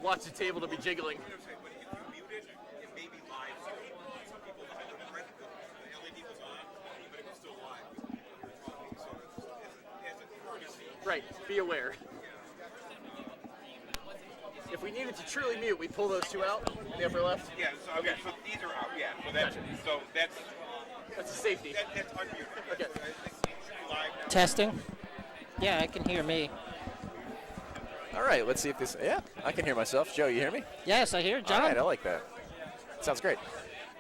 watch the table to be jiggling. Right, be aware. If we needed to truly mute, we pull those two out in the upper left. Yeah, so, okay. So these are out, yeah. So that's a safety. That's unmuted. Okay. Testing. Yeah, I can hear me. All right, let's see if this, yeah, I can hear myself. Joe, you hear me? Yes, I hear John. All right, I like that. Sounds great.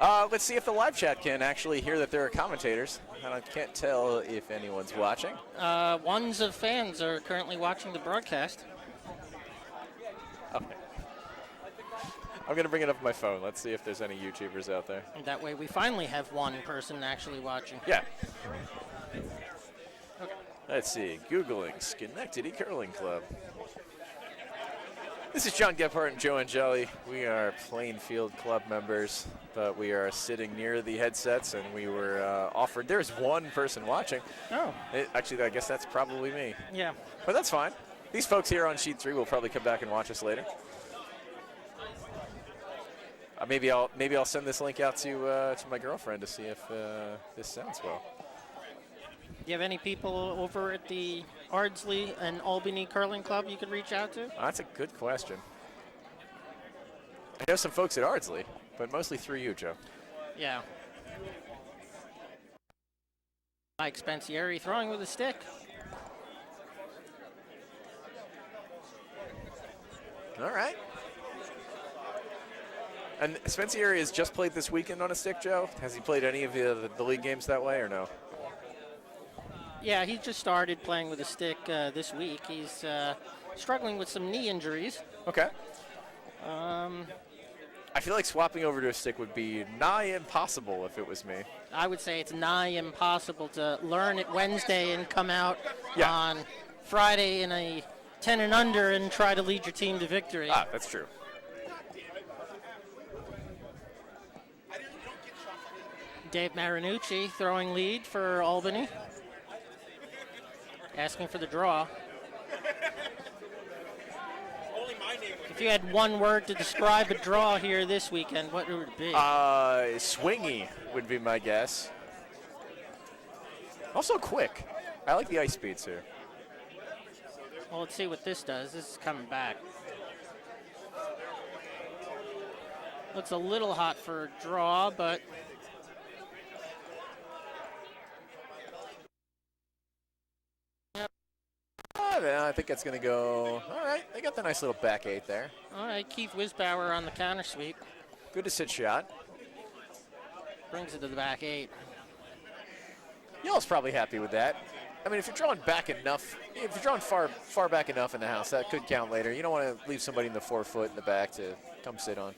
Let's see if the live chat can actually hear that there are commentators. And I can't tell if anyone's watching. Ones of fans are currently watching the broadcast. Okay. I'm going to bring it up on my phone. Let's see if there's any YouTubers out there. And that way we finally have one person actually watching. Yeah. Okay. Let's see. Googling Schenectady Curling Club. This is John Gephardt and Joe Angeli. We are Plainfield Club members, but we are sitting near the headsets, and we were offered. There's one person watching. Oh. Actually, I guess that's probably me. Yeah. But that's fine. These folks here on Sheet 3 will probably come back and watch us later. Maybe I'll send this link out to my girlfriend to see if this sounds well. Do you have any people over at the Ardsley and Albany Curling Club you could reach out to? That's a good question. I know some folks at Ardsley, but mostly through you, Joe. Yeah. Mike Spencieri throwing with a stick. All right. And Spencieri has just played this weekend on a stick, Joe. Has he played any of the league games that way or no? Yeah, he just started playing with a stick this week. He's struggling with some knee injuries. Okay. I feel like swapping over to a stick would be nigh impossible if it was me. I would say it's nigh impossible to learn it Wednesday and come out on Friday in a 10 and under and try to lead your team to victory. Ah, that's true. Dave Marinucci throwing lead for Albany. Asking for the draw. If you had one word to describe a draw here this weekend, what would it be? Swingy would be my guess. Also quick. I like the ice speeds here. Well, let's see what this does. This is coming back. Looks a little hot for a draw, but I think that's going to go. All right, they got the nice little back eight there. All right, Keith Wisbauer on the counter sweep. Good to sit shot. Brings it to the back eight. Yellow's probably happy with that. I mean, if you're drawing back enough, if you're drawing far back enough in the house, that could count later. You don't want to leave somebody in the 4 foot in the back to come sit on.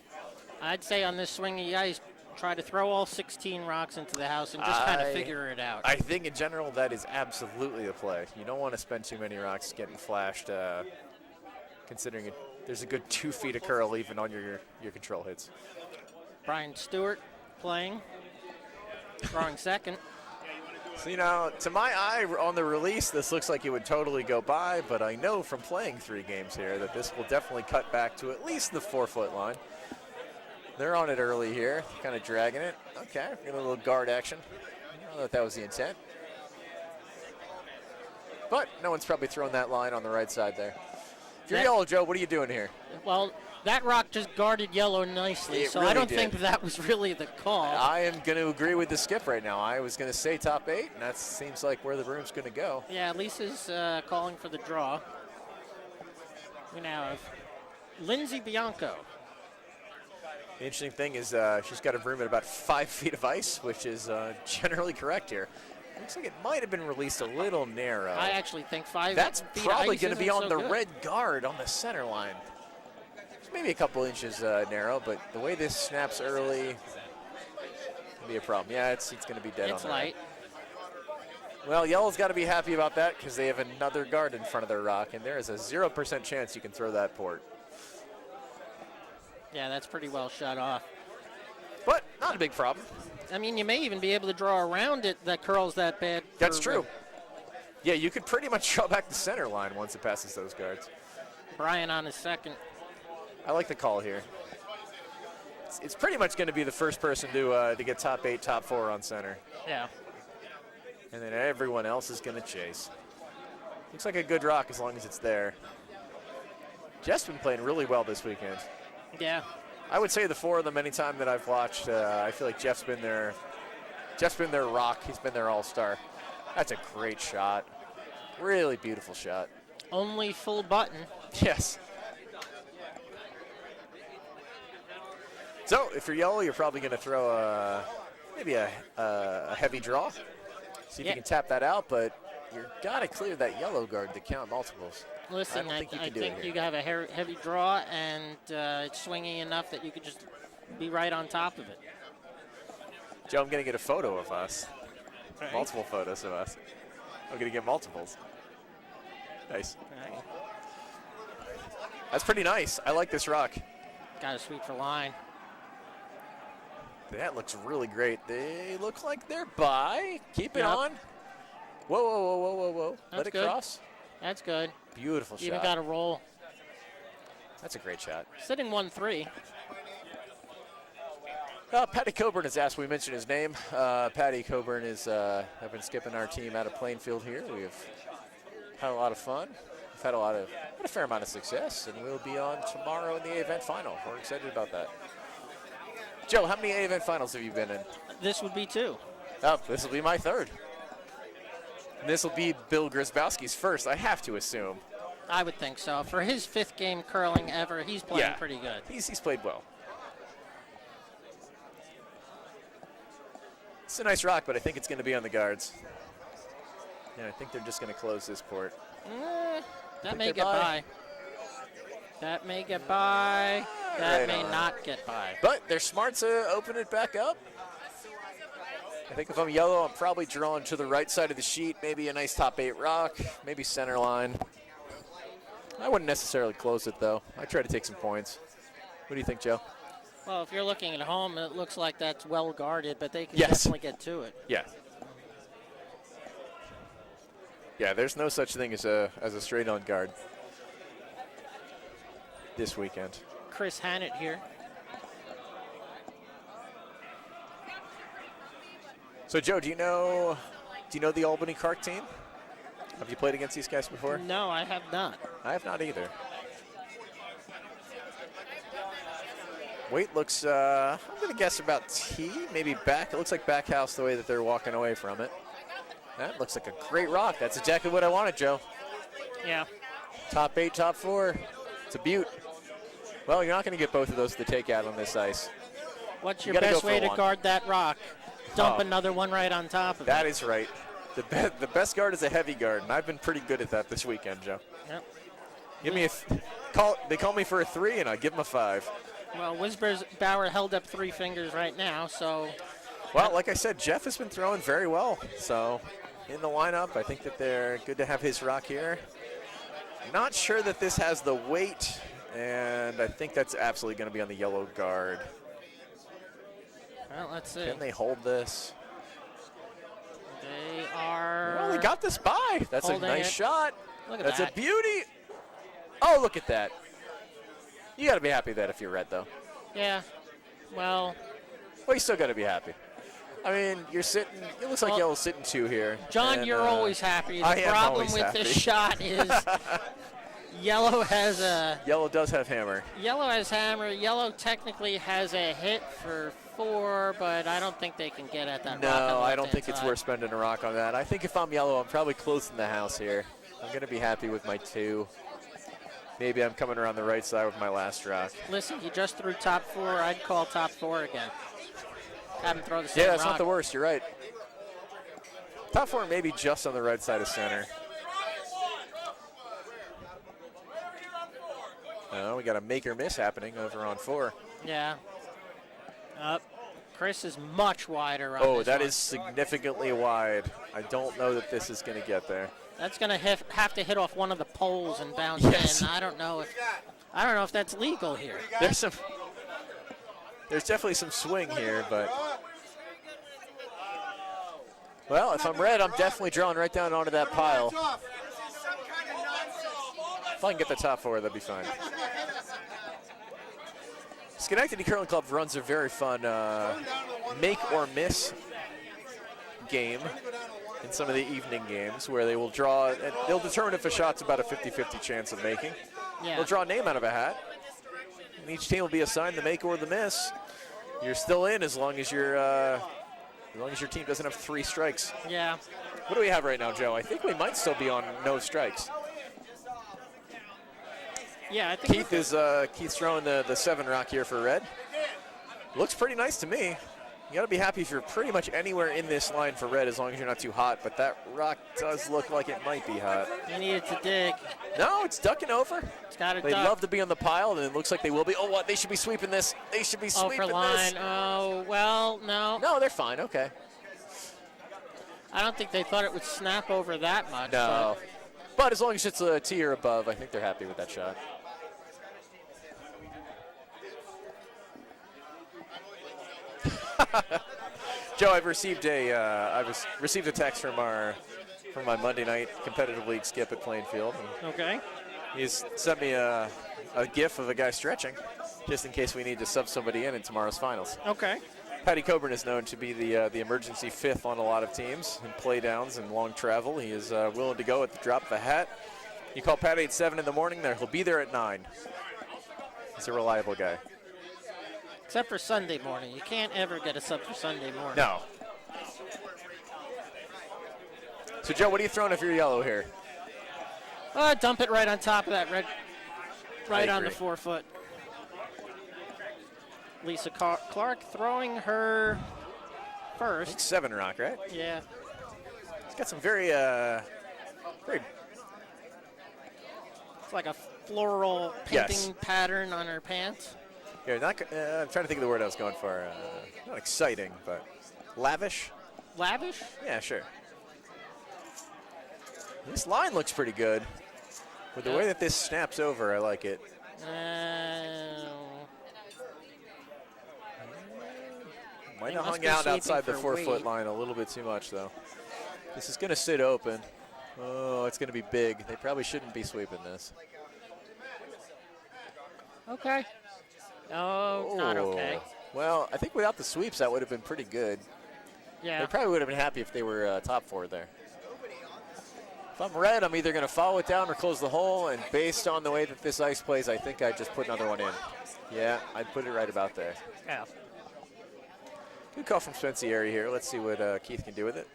I'd say on this swingy ice, try to throw all 16 rocks into the house and just kind of figure it out. I think in general that is absolutely the play. You don't want to spend too many rocks getting flashed, considering there's a good 2 feet of curl even on your control hits. Brian Stewart playing, drawing second. So, you know, to my eye on the release, this looks like it would totally go by, but I know from playing 3 games here that this will definitely cut back to at least the 4 foot line. They're on it early here, kind of dragging it. Okay, get a little guard action. I don't know if that was the intent. But no one's probably throwing that line on the right side there. If you're Yellow, Joe, what are you doing here? Well, that rock just guarded Yellow nicely, so really I don't did. think that was really the call. I am going to agree with the skip right now. I was going to say top 8, and that seems like where the room's going to go. Yeah, Lisa's calling for the draw. We now have Lindsay Bianco. The interesting thing is she's got a room at about 5 feet of ice, which is generally correct here. Looks like it might have been released a little narrow. I actually think 5 That's feet probably ice going to be on so the good. red guard on the center line. It's maybe a couple inches narrow, but the way this snaps early can be a problem. Yeah, it's going to be dead It's on that. light. Well, Yellow's got to be happy about that because they have another guard in front of their rock, and there is a 0% chance you can throw that port. Yeah, that's pretty well shut off. But not a big problem. I mean, you may even be able to draw around it that curls that bad. That's true. Yeah, you could pretty much draw back the center line once it passes those guards. Brian on his second. I like the call here. It's pretty much going to be the first person to get top 8, top 4 on center. Yeah. And then everyone else is going to chase. Looks like a good rock as long as it's there. Jeff's been playing really well this weekend. Yeah. I would say the 4 of them anytime that I've watched, I feel like Jeff's been their rock. He's been their all-star. That's a great shot. Really beautiful shot. Only full button. Yes. So if you're yellow, you're probably going to throw maybe a heavy draw. See if you can tap that out, but you've got to clear that yellow guard to count multiples. Listen, I think you have a heavy draw, and it's swinging enough that you could just be right on top of it. Joe, I'm going to get a photo of us. Right. Multiple photos of us. I'm going to get multiples. Nice. Right. That's pretty nice. I like this rock. Got a sweep for line. That looks really great. They look like they're by. Keep it Yep. on. Whoa, whoa, whoa, whoa, whoa, whoa. That's Let it good. cross. That's good. Beautiful shot. Even got a roll. That's a great shot. Sitting 1-3. Patty Coburn is asked. We mentioned his name. Patty Coburn is have been skipping our team out of Plainfield here. We have had a lot of fun. We've had a fair amount of success, and we'll be on tomorrow in the A event final. We're excited about that. Joe, how many A event finals have you been in? This would be 2. Oh, this will be my 3rd. And this will be Bill Grzybowski's first, I have to assume. I would think so. For his 5th game curling ever, he's playing pretty good. He's played well. It's a nice rock, but I think it's going to be on the guards. Yeah, I think they're just going to close this port. That may get by. That may get by. That Right may on. not get by. But they're smart to open it back up. I think if I'm yellow, I'm probably drawing to the right side of the sheet. Maybe a nice top 8 rock, maybe center line. I wouldn't necessarily close it, though. I try to take some points. What do you think, Joe? Well, if you're looking at home, it looks like that's well guarded, but they can Yes. definitely get to it. Yeah. Yeah, there's no such thing as a straight-on guard this weekend. Chris Hannett here. So, Joe, do you know the Albany Cart team? Have you played against these guys before? No, I have not. I have not either. Weight looks, I'm going to guess about T, maybe back. It looks like back house the way that they're walking away from it. That looks like a great rock. That's exactly what I wanted, Joe. Yeah. Top 8, top 4. It's a beaut. Well, you're not going to get both of those to take out on this ice. What's You your gotta best go for way to one. guard that rock? Dump Oh. another one right on top of That it. is right. The best guard is a heavy guard, and I've been pretty good at that this weekend, Joe. Yep. Give me they call me for a 3, and I give them a 5. Well, Wisbauer held up 3 fingers right now, so Well, like I said, Jeff has been throwing very well. So in the lineup, I think that they're good to have his rock here. Not sure that this has the weight, and I think that's absolutely going to be on the yellow guard. well, let's see. Can they hold this? They are. Well, they got this by. That's a holding nice it. shot. Look at That's that. a beauty. Oh, look at that. You got to be happy with that if you're red, though. Yeah. Well, You still got to be happy. I mean, you're sitting. It looks like Well, yellow's sitting 2 here. John, and, you're always happy. I The am problem always with this happy. shot is yellow has a Yellow does have hammer. hammer. Yellow technically has a hit for 4, but I don't think they can get at that rock. on the No, I don't left-hand think it's side. worth spending a rock on that. I think if I'm yellow, I'm probably closing the house here. I'm going to be happy with my 2. Maybe I'm coming around the right side with my last rock. Listen, you just threw top 4. I'd call top 4 again. Have him throw the same Yeah, that's rock. not the worst. You're right. Top 4 maybe just on the right side of center. Oh, we got a make or miss happening over on 4. Yeah. Chris is much wider on Oh, this that one. is significantly wide. I don't know that this is going to get there. That's going to have to hit off one of the poles and bounce Yes. in. I don't know if that's legal here. There's definitely some swing here, but well, if I'm red, I'm definitely drawing right down onto that pile. If I can get the top 4, that'd be fine. Schenectady Curling Club runs a very fun make or miss game in some of the evening games where they will draw, and they'll determine if a shot's about a 50-50 chance of making. Yeah. They'll draw a name out of a hat, and each team will be assigned the make or the miss. You're still in as long as your team doesn't have 3 strikes. Yeah. What do we have right now, Joe? I think we might still be on no strikes. Yeah, I think Keith's throwing the 7 rock here for red. Looks pretty nice to me. You got to be happy if you're pretty much anywhere in this line for red as long as you're not too hot, but that rock does look like it might be hot. they needed to dig. No, it's ducking over. It's got to They'd duck. love to be on the pile, and it looks like they will be. Oh, what? They should be sweeping this. They should be sweeping for line. this. Oh, well, no. No, they're fine. Okay. I don't think they thought it would snap over that much. No. But as long as it's a T or above, I think they're happy with that shot. Joe, I've received a text from my Monday night competitive league skip at Plainfield. Okay. He's sent me a GIF of a guy stretching, just in case we need to sub somebody in tomorrow's finals. Okay. Patty Coburn is known to be the emergency 5th on a lot of teams in play downs and long travel. He is willing to go at the drop of a hat. You call Patty at 7 in the morning, he'll be there at 9. He's a reliable guy. Except for Sunday morning. You can't ever get a sub for Sunday morning. No. So, Joe, what are you throwing if you're yellow here? Dump it right on top of that red, right on the agree. 4-foot. Lisa Clark throwing her first. 7 rock, right? Yeah. It's got some very It's like a floral painting pattern on her pants. Here, I'm trying to think of the word I was going for. Not exciting, but lavish. Lavish? Yeah, sure. This line looks pretty good. With the way that this snaps over, I like it. Might have hung out outside the 4-foot line a little bit too much, though. This is going to sit open. Oh, it's going to be big. They probably shouldn't be sweeping this. Okay. Oh, not okay. Well, I think without the sweeps, that would have been pretty good. Yeah. They probably would have been happy if they were top 4 there. If I'm red, I'm either going to follow it down or close the hole, and based on the way that this ice plays, I think I'd just put another one in. Yeah, I'd put it right about there. Yeah. Good call from Spensieri here. Let's see what Keith can do with it.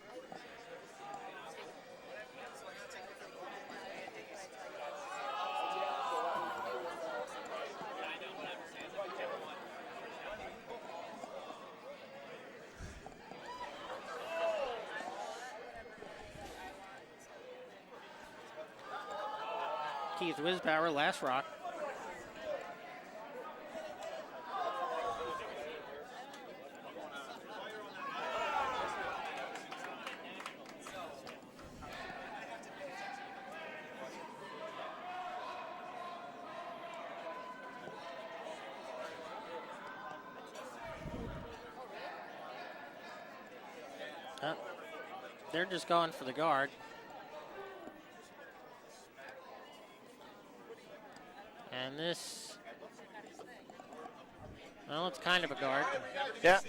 Keith Wisbauer, last rock. They're just going for the guard. And this, well, it's kind of a guard. Yeah.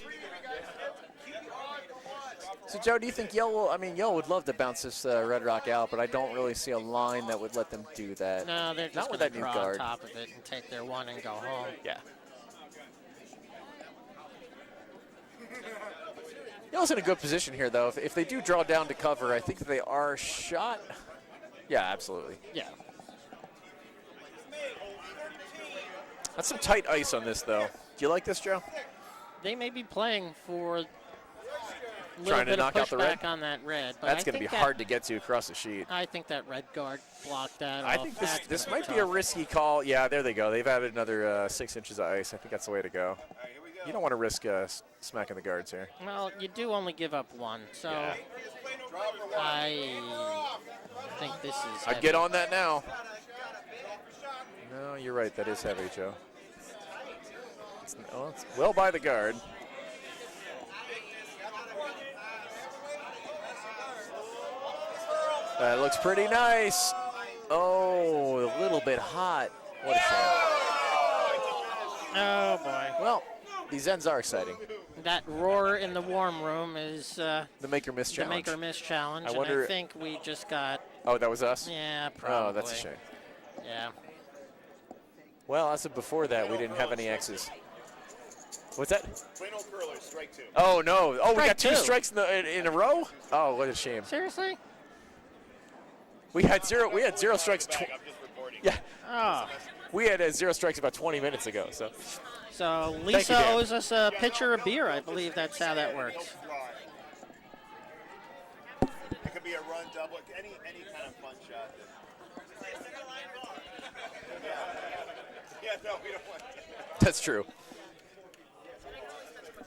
So, Joe, do you think Yale would love to bounce this Red Rock out, but I don't really see a line that would let them do that. No, they're just going to draw on top of it and take their 1 and go home. Yeah. Yale's in a good position here, though. If they do draw down to cover, I think they are shot. Yeah, absolutely. Yeah. That's some tight ice on this, though. Do you like this, Joe? They may be playing for a little Trying to bit knock of out the red? pushback on that red. But That's going to be hard to get to across the sheet. I think that red guard blocked that I off. think That's this gonna might be a risky call. Yeah, there they go. They've added another 6 inches of ice. I think that's the way to go. You don't want to risk smacking the guards here. Well, you do only give up 1, so Yeah. I think this is I'd get on that now. No, you're right. That is heavy, Joe. It's well by the guard. That looks pretty nice. Oh, a little bit hot. What a shame. Oh, boy. Well, these ends are exciting. That roar in the warm room is The make or miss the challenge. make or miss challenge. I And wonder- I think we just got, Oh, that was us? yeah, probably. Oh, that's a shame. Yeah. Well, as of before that, we didn't have any X's. What's that? Plain old curler, strike 2. Oh, no. Oh, we Strike got 2 2. strikes in a row? Oh, what a shame. Seriously? We had zero strikes. I'm just reporting. Yeah, Oh. we had 0 strikes about 20 minutes ago. So So you, Lisa Dan. owes us a pitcher of beer. I believe that's how that works. It could be a run, double, any kind of fun shot. Yeah, no, we don't want that. that's true.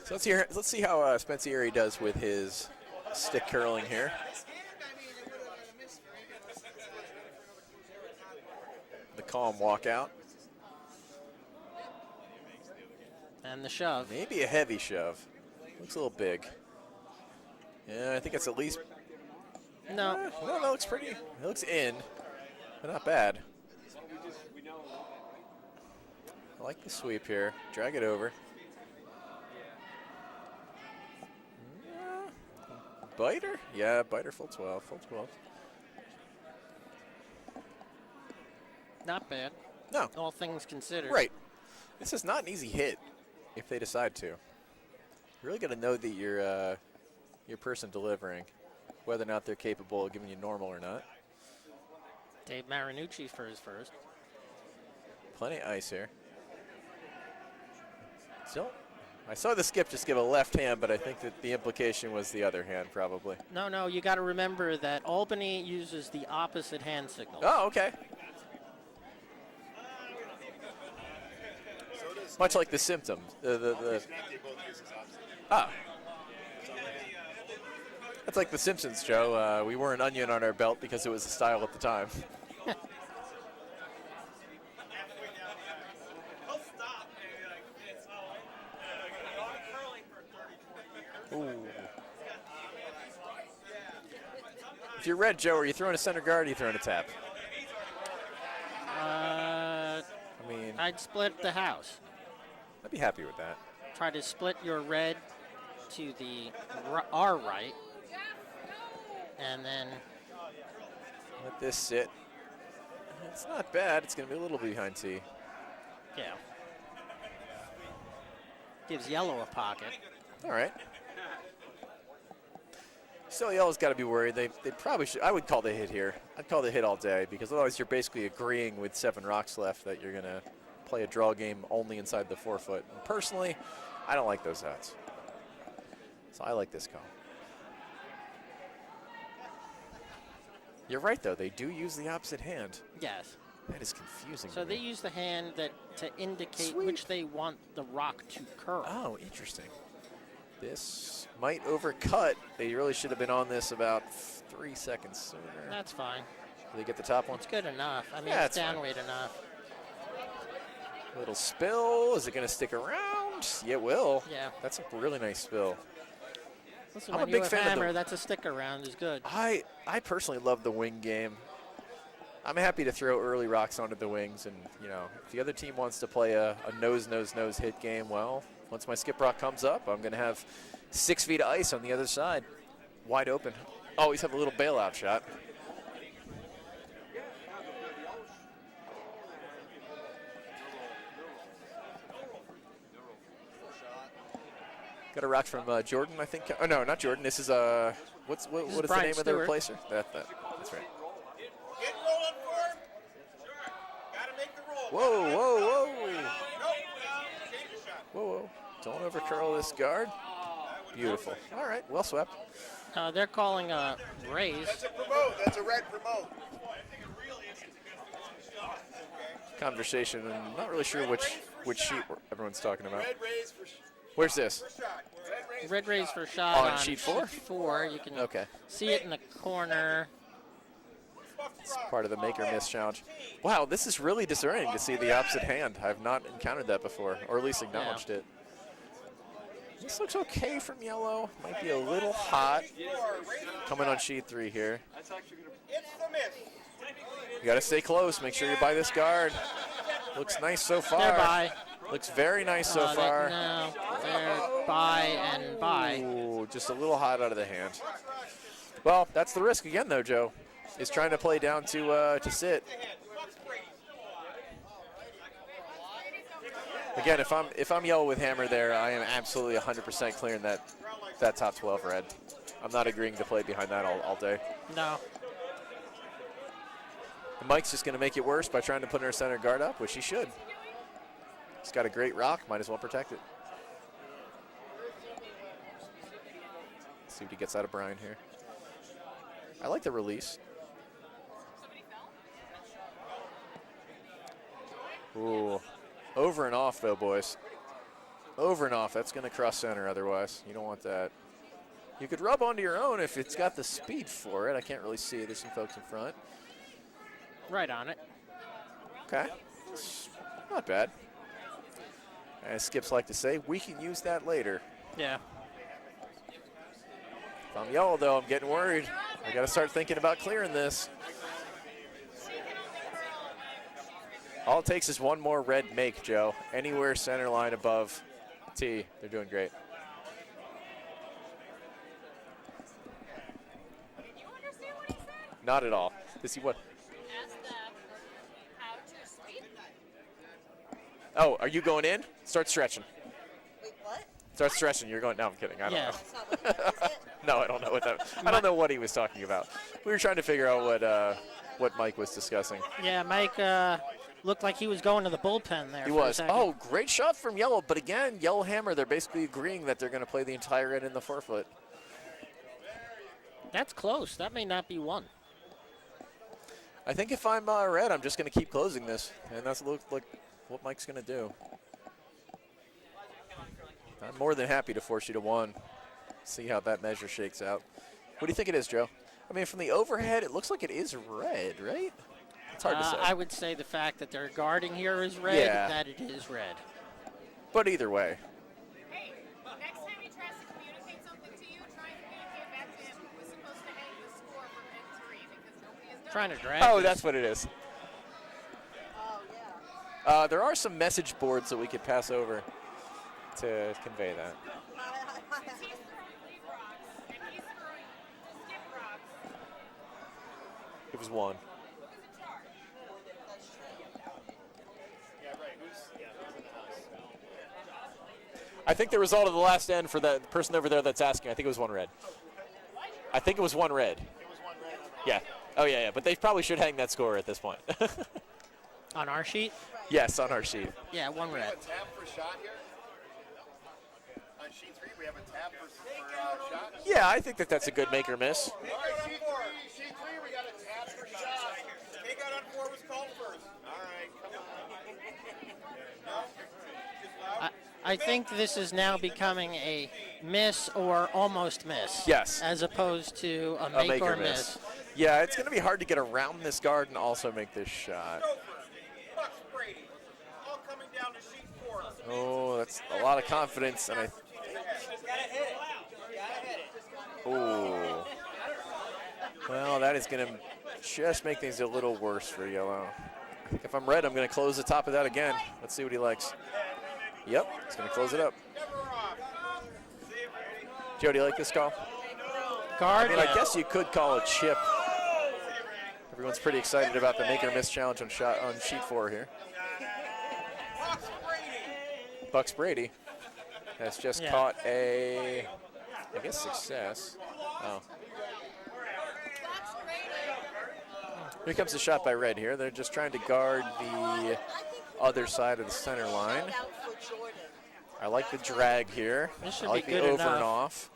So let's see how Spensieri does with his stick curling here. The calm walkout. And the shove. Maybe a heavy shove. Looks a little big. Yeah, I think it's at least. No. Well, that looks pretty. It looks in, but not bad. I like the sweep here. Drag it over. Biter? Yeah, biter full 12. Full 12. Not bad. No. All things considered. Right. This is not an easy hit if they decide to. You really got to know that your person delivering, whether or not they're capable of giving you normal or not. Dave Marinucci for his first. Plenty of ice here. Still, I saw the skip just give a left hand, but I think that the implication was the other hand probably. No, you got to remember that Albany uses the opposite hand signal. Oh, okay. Much like the symptoms. Ah. That's like The Simpsons, Joe. We wore an onion on our belt because it was the style at the time. Ooh. If you're red, Joe, are you throwing a center guard or are you throwing a tap? I mean, I'd split the house. I'd be happy with that. Try to split your red to the our right. And then Let this sit. It's not bad. It's going to be a little behind T. yeah. Gives yellow a pocket. All right. Still, yellow's got to be worried. They probably should. I would call the hit here. I'd call the hit all day because otherwise you're basically agreeing with 7 rocks left that you're going to play a draw game only inside the 4 foot. And personally, I don't like those outs. So I like this call. You're right, though. They do use the opposite hand. Yes. That is confusing. So to they me. use the hand that to indicate Sweet. which they want the rock to curl. Oh, interesting. This might overcut. They really should have been on this about 3 seconds sooner. That's fine. Do they get the top one? It's good enough. I mean, Yeah, it's it's fine. down weight enough. Little spill. Is it going to stick around? Yeah, it will. Yeah. That's a really nice spill. Listen, I'm when a you big have fan of the- hammer, that's a stick around is good. I personally love the wing game. I'm happy to throw early rocks onto the wings, and if the other team wants to play a nose hit game, well, once my skip rock comes up, I'm going to have 6 feet of ice on the other side, wide open. Always have a little bailout shot. Got a rock from Jordan, I think. Oh no, not Jordan. This is what is the Brian name of the Stewart. replacer? That's right. Get rolling for him. Sure. Gotta make the roll. Whoa. Change the shot. Whoa. Don't overcurl this guard. Beautiful. All right, well swept. They're calling a raise. That's a promote. That's a red promote. Conversation. I'm not really sure which sheet everyone's talking about. Red raise for Where's this? shot. Red raise for shot On sheet 4? 4. You can Okay. see it in the corner. It's part of the make or miss challenge. Wow, this is really disorienting to see the opposite hand. I've not encountered that before, or at least acknowledged it. This looks okay from yellow. Might be a little hot. Coming on sheet 3 here. It's the miss. You got to stay close. Make sure you buy this guard. Looks nice so far. They're by. Looks very nice so far. No, they're by and by. Ooh, just a little hot out of the hand. Well, that's the risk again, though, Joe, is trying to play down to sit. Again, if I'm yellow with hammer there, I am absolutely 100% clearing that top 12 red. I'm not agreeing to play behind that all day. No. And Mike's just going to make it worse by trying to put our center guard up, which he should. He's got a great rock, might as well protect it. Let's see what he gets out of Brian here. I like the release. Ooh. Over and off, though, boys. Over and off. That's going to cross center otherwise. You don't want that. You could rub onto your own if it's got the speed for it. I can't really see it. There's some folks in front. Right on it. Okay. It's not bad. As Skips like to say, we can use that later. Yeah. If I'm yellow, though, I'm getting worried. I got to start thinking about clearing this. All it takes is one more red make, Joe. Anywhere center line above T, they're doing great. Did you understand what he said? Not at all. Does he what? Ask them how to speak. Oh, are you going in? Start stretching. Wait, what? Start stretching. You're going. No, I'm kidding. I don't know. That's not what he said, is it? No, I don't know what that. I don't know what he was talking about. We were trying to figure out what Mike was discussing. Yeah, Mike looked like he was going to the bullpen there. He for a was. second. Oh, great shot from Yellow. But again, Yellow Hammer, they're basically agreeing that they're going to play the entire end in the 4-foot. That's close. That may not be one. I think if I'm red, I'm just going to keep closing this. And that's look what Mike's going to do. I'm more than happy to force you to one. See how that measure shakes out. What do you think it is, Joe? I mean, from the overhead, it looks like it is red, right? It's hard to say. I would say the fact that they're guarding here is red, Yeah. that it is red. But either way. Hey, next time he tries to communicate something to you, try and communicate back to him who was supposed to hang the score for N3 because nobody has done Trying to it. drag. Oh, this. that's what it is. Oh, yeah. There are some message boards that we could pass over to convey that. Because he's throwing lead rocks and he's throwing skip rocks. It was one. Who's in charge? That's true. I think the result of the last end for the person over there that's asking, I think it was one red. I think it was one red. Yeah. Oh, yeah. But they probably should hang that score at this point. On our sheet? Yes, on our sheet. Yeah, one red. Tab for shot here? On sheet 3, we have a tab for shot. Yeah, I think that's a good make or miss. All right, sheet 3, we got a tab for shot. Take out on 4 was called first. All right, come on. No? Just loud? I think this is now becoming a miss or almost miss. Yes. As opposed to a A make or miss. Yeah, it's going to be hard to get around this guard and also make this shot. Bucks Brady. All coming down to sheet 4. Oh, that's a lot of confidence. And oh. Well, that is going to just make things a little worse for Yellow. I think if I'm red, I'm going to close the top of that again. Let's see what he likes. Yep, it's going to close it up. Joe, do you like this call? Guard. I mean, I guess you could call a chip. Everyone's pretty excited about the make or miss challenge on sheet 4 here. Bucks Brady has just caught a, I guess, success. Oh. Here comes a shot by red here. They're just trying to guard the other side of the center line. I like the drag here. This should I like be the good over enough. and off.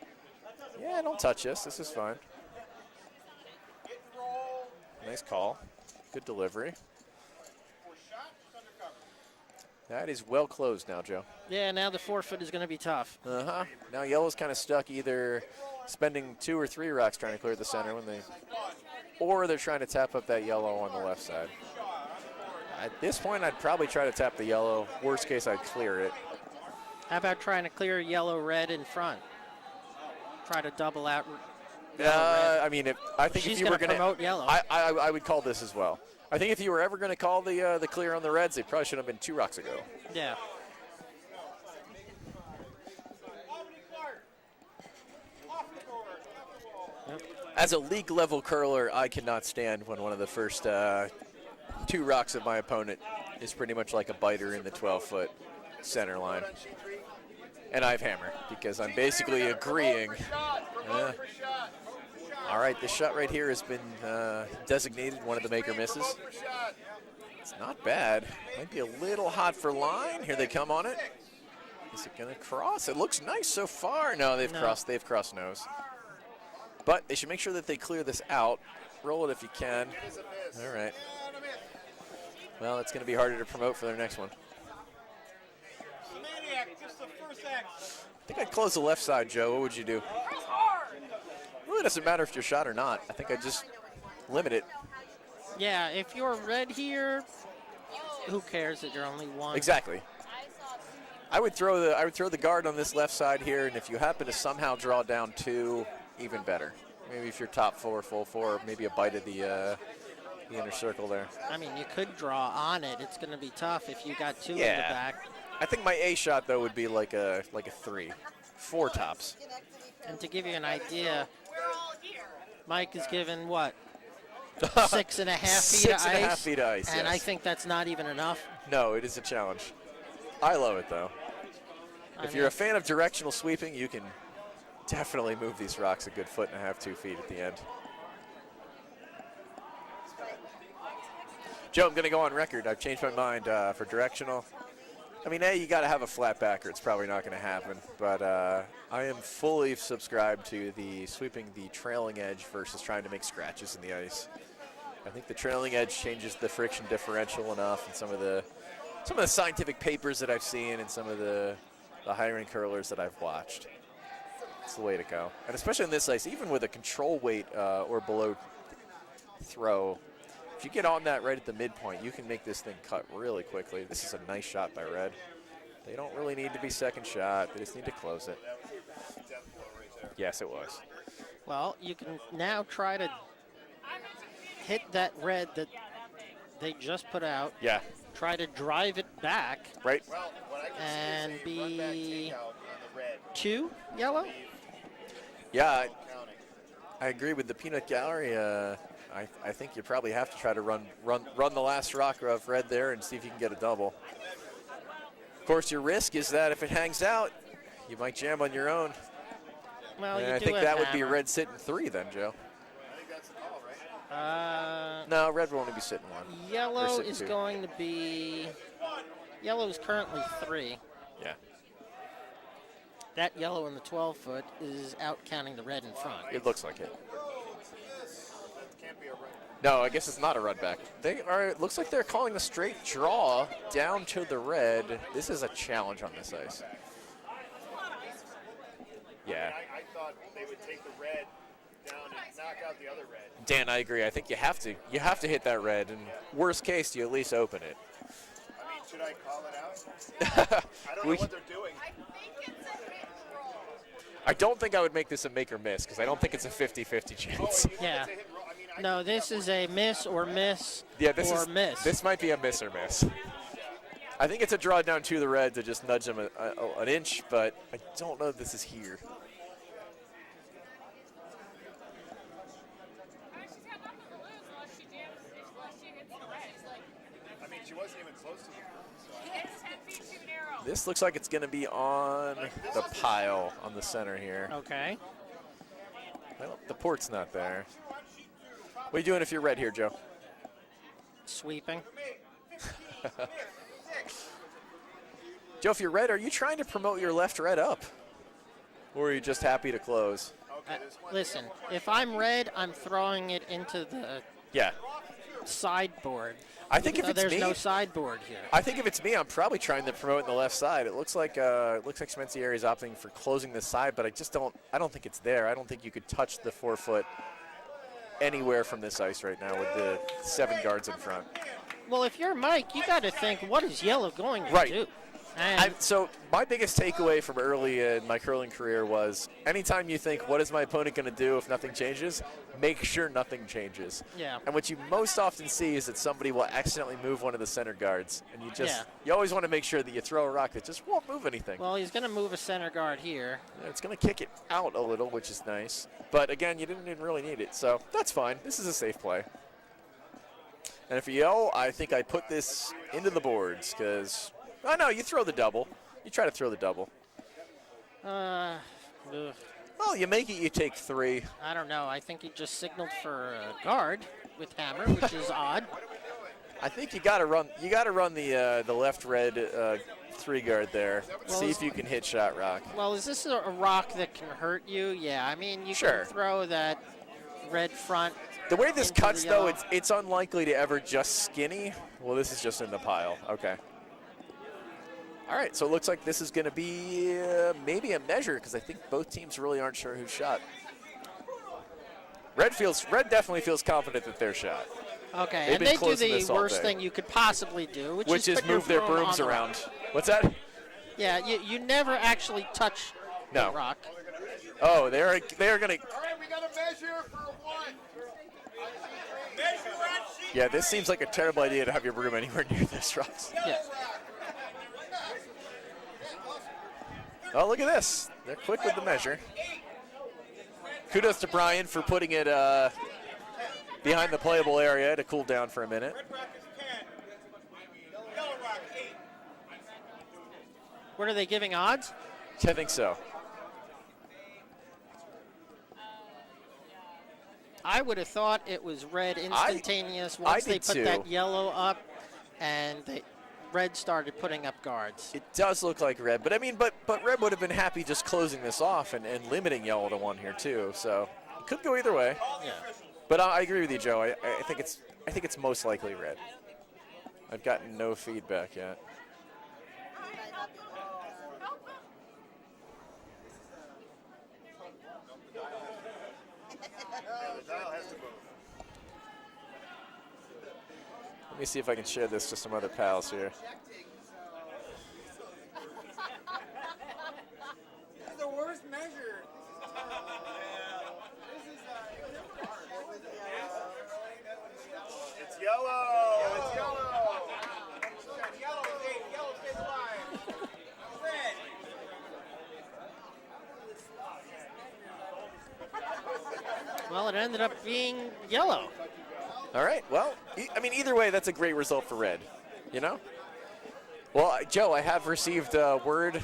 Yeah, don't touch this. This is fine. Nice call. Good delivery. That is well closed now, Joe. Yeah, now the 4-foot is going to be tough. Uh-huh. Now Yellow's kind of stuck either spending 2 or 3 rocks trying to clear the center or they're trying to tap up that Yellow on the left side. At this point, I'd probably try to tap the Yellow. Worst case, I'd clear it. How about trying to clear yellow-red in front? Try to double out yellow-red. I mean, I think She's if you were going to promote yellow. I would call this as well. I think if you were ever going to call the clear on the Reds, they probably should have been 2 rocks ago. Yeah. As a league level curler, I cannot stand when one of the first 2 rocks of my opponent is pretty much like a biter in the 12-foot center line. And I've hammered because I'm basically agreeing. All right, this shot right here has been designated one of the maker misses. It's not bad. Might be a little hot for line. Here they come on it. Is it gonna cross? It looks nice so far. No, they've crossed nose. But they should make sure that they clear this out. Roll it if you can. All right. Well, it's gonna be harder to promote for their next one. I think I'd close the left side, Joe. What would you do? It really doesn't matter if you're shot or not. I think I'd just limit it. Yeah, if you're red here, who cares that you're only one? Exactly. I would throw the guard on this left side here, and if you happen to somehow draw down 2, even better. Maybe if you're top 4, full 4, maybe a bite of the inner circle there. I mean, you could draw on it. It's going to be tough if you got 2 in the back. I think my A shot though would be like a 3, 4 tops. And to give you an idea, Mike is given what? 6.5 feet of ice. 6.5 feet of ice. And yes. I think that's not even enough. No, it is a challenge. I love it though. If you're a fan of directional sweeping, you can definitely move these rocks a good 1.5 to 2 feet at the end. Joe, I'm going to go on record. I've changed my mind for directional. I mean, A, you got to have a flat backer. It's probably not going to happen. But I am fully subscribed to the sweeping the trailing edge versus trying to make scratches in the ice. I think the trailing edge changes the friction differential enough, and some of the scientific papers that I've seen and some of the higher-end curlers that I've watched. It's the way to go. And especially in this ice, even with a control weight or below throw, if you get on that right at the midpoint, you can make this thing cut really quickly. This is a nice shot by Red. They don't really need to be second shot. They just need to close it. Yes, it was. Well, you can now try to hit that red that they just put out. Yeah. Try to drive it back. Right. And be 2 yellow? Yeah, I agree with the peanut gallery. I think you probably have to try to run the last rock of red there and see if you can get a double. Of course, your risk is that if it hangs out, you might jam on your own. Well, and you I do think have that would be hammer. red sitting 3 then, Joe. I think that's the call, right? No, red will only be sitting 1. Yellow sitting is 2. going to be. Yellow is currently 3. Yeah. That yellow in the 12-foot is out counting the red in front. It looks like it. Can't be a run. No, I guess it's not a run back. They are. It looks like they're calling a straight draw down to the red. This is a challenge on this ice. Yeah. I thought they would take the red down and knock out the other red. Dan, I agree. I think you have to. You have to hit that red, and worst case, you at least open it. I mean, should I call it out? I don't know what they're doing. I think it's a hit roll. I don't think I would make this a make or miss because I don't think it's a 50-50 chance. Yeah. It's a hit roll. I mean, I No, this is a miss or miss Yeah, this or is miss. This might be a miss or miss. I think it's a draw down to the red to just nudge them an inch, but I don't know if this is here. She's got nothing to lose unless she hits the red. I mean, she wasn't even close to the It's 10 feet too narrow. This looks like it's going to be on the pile on the center here. Okay. Well, the port's not there. What are you doing if you're red here, Joe? Sweeping. Joe, if you're red, are you trying to promote your left red up? Or are you just happy to close? Listen, if I'm red, I'm throwing it into the Yeah. sideboard. I think if So it's there's me, no sideboard here. I think if it's me, I'm probably trying to promote in the left side. It looks like Spencer is opting for closing the side, but I don't think it's there. I don't think you could touch the 4-foot anywhere from this ice right now with the 7 guards in front. Well, if you're Mike, you got to think, what is yellow going to Right. do? And So my biggest takeaway from early in my curling career was anytime you think, what is my opponent going to do if nothing changes, make sure nothing changes. yeah. And what you most often see is that somebody will accidentally move one of the center guards. And Yeah. you always want to make sure that you throw a rock that just won't move anything. Well, he's going to move a center guard here. Yeah, it's going to kick it out a little, which is nice. But again, you didn't even really need it. So that's fine. This is a safe play. And if you yell, I think I put this into the boards because, oh no, you throw the double. You try to throw the double. Ugh. Well, you make it, you take 3. I don't know. I think he just signaled for a guard with hammer, which is odd. I think you got to run. You got to run the left red 3 guard there. Well, See if you can hit shot rock. Well, is this a rock that can hurt you? Yeah, I mean, you Sure. can throw that red front. The way this into cuts the though, yellow. it's unlikely to ever just skinny. Well, this is just in the pile. Okay. All right, so it looks like this is going to be maybe a measure because I think both teams really aren't sure who shot. Red definitely feels confident that they're shot. Okay, They've and been they do closing the this all worst day. thing you could possibly do, Which is put your move their broom brooms on the rock. around. What's that? Yeah, you never actually touch No. the rock. Oh, they are going to. All right, we got a measure for 1. Measure on sheet. Yeah, this seems like a terrible idea to have your broom anywhere near this rock. Yeah. Oh, look at this. They're quick with the measure. Kudos to Brian for putting it behind the playable area to cool down for a minute. Red rock is 10. Yellow rock 8. What are they giving odds? I think so. I would have thought it was red instantaneous once they did put too. that yellow up, and red started putting up guards. It does look like red, but I mean, but red would have been happy just closing this off and limiting yellow to 1 here too. So it could go either way. Yeah. But I agree with you, Joe. I think it's most likely red. I've gotten no feedback yet. Let me see if I can share this to some other pals here. This is the worst measure. It's yellow. It's yellow. Yellow stays alive. Red. Well, it ended up being yellow. All right. Well, I mean, either way, that's a great result for red. You know. Well, Joe, I have received word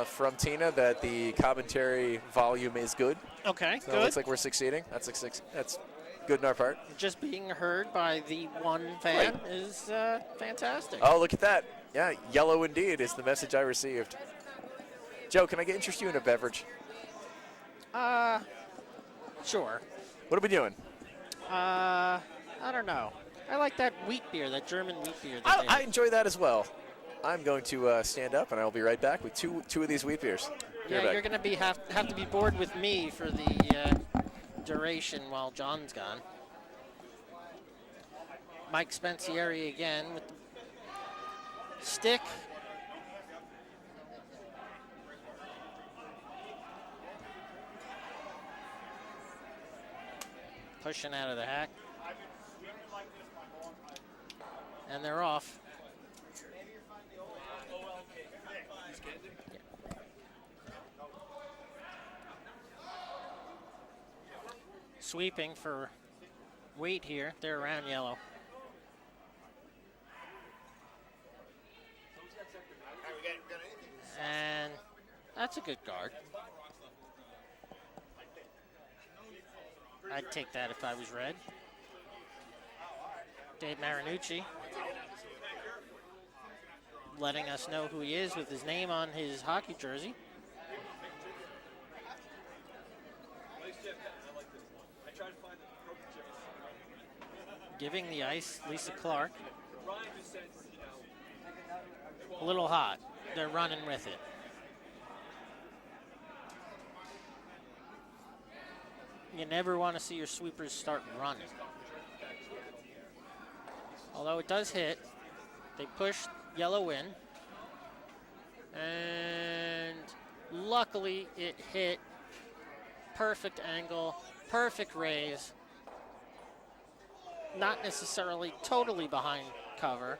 from Tina that the commentary volume is good. Okay, So it good. looks like we're succeeding. That's good on our part. Just being heard by the one fan is fantastic. Oh, look at that. Yeah, yellow indeed is the message I received. Joe, can I interest you in a beverage? Sure. What are we doing? I don't know. I like that wheat beer, that German wheat beer. That they I have. enjoy that as well. I'm going to stand up, and I'll be right back with two of these wheat beers. Be right Yeah, back. you're going to have to be bored with me for the duration while John's gone. Mike Spensieri again with the stick. Pushing out of the hack. And they're off. Sweeping for weight here. They're around yellow. And that's a good guard. I'd take that if I was red. Dave Marinucci letting us know who he is with his name on his hockey jersey. Giving the ice, Lisa Clark. A little hot. They're running with it. You never want to see your sweepers start running. Although it does hit. They push yellow in. And luckily it hit. Perfect angle, perfect raise. Not necessarily totally behind cover.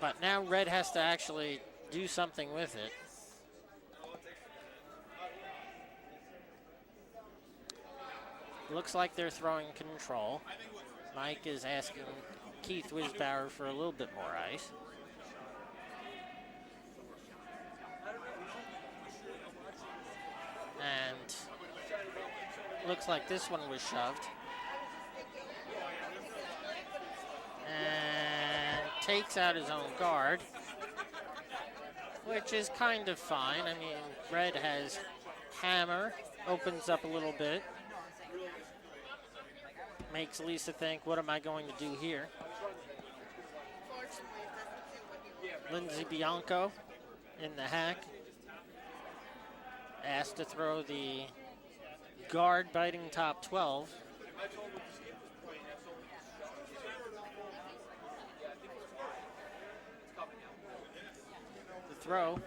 But now red has to actually do something with it. Looks like they're throwing control. Mike is asking Keith Wisbauer for a little bit more ice. And looks like this one was shoved. And takes out his own guard, which is kind of fine. I mean, red has hammer, opens up a little bit. Makes Lisa think, what am I going to do here? Lindsay Bianco in the hack. Asked to throw the guard biting top 12. The throw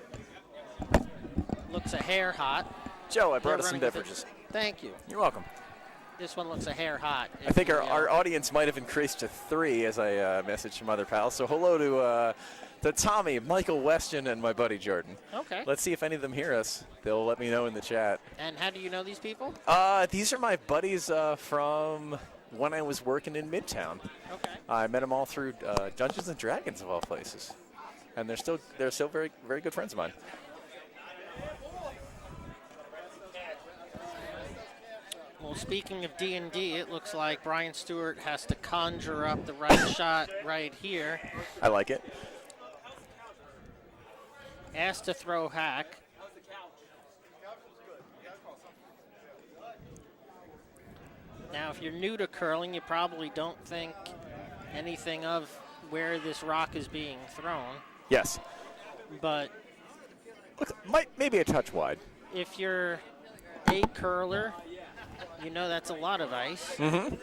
looks a hair hot. Joe, I brought They're us some running with it. beverages. Thank you. You're welcome. This one looks a hair hot. I think our audience might have increased to 3 as I messaged from other pals. So hello to Tommy, Michael Weston, and my buddy Jordan. Okay. Let's see if any of them hear us. They'll let me know in the chat. And how do you know these people? These are my buddies from when I was working in Midtown. Okay. I met them all through Dungeons and Dragons of all places, and they're still very very good friends of mine. Well, speaking of D&D, it looks like Brian Stewart has to conjure up the right shot right here. I like it. Asked to throw hack. Now, if you're new to curling, you probably don't think anything of where this rock is being thrown. Yes. But Look, maybe a touch wide. if you're a curler, you know that's a lot of ice. Mm-hmm.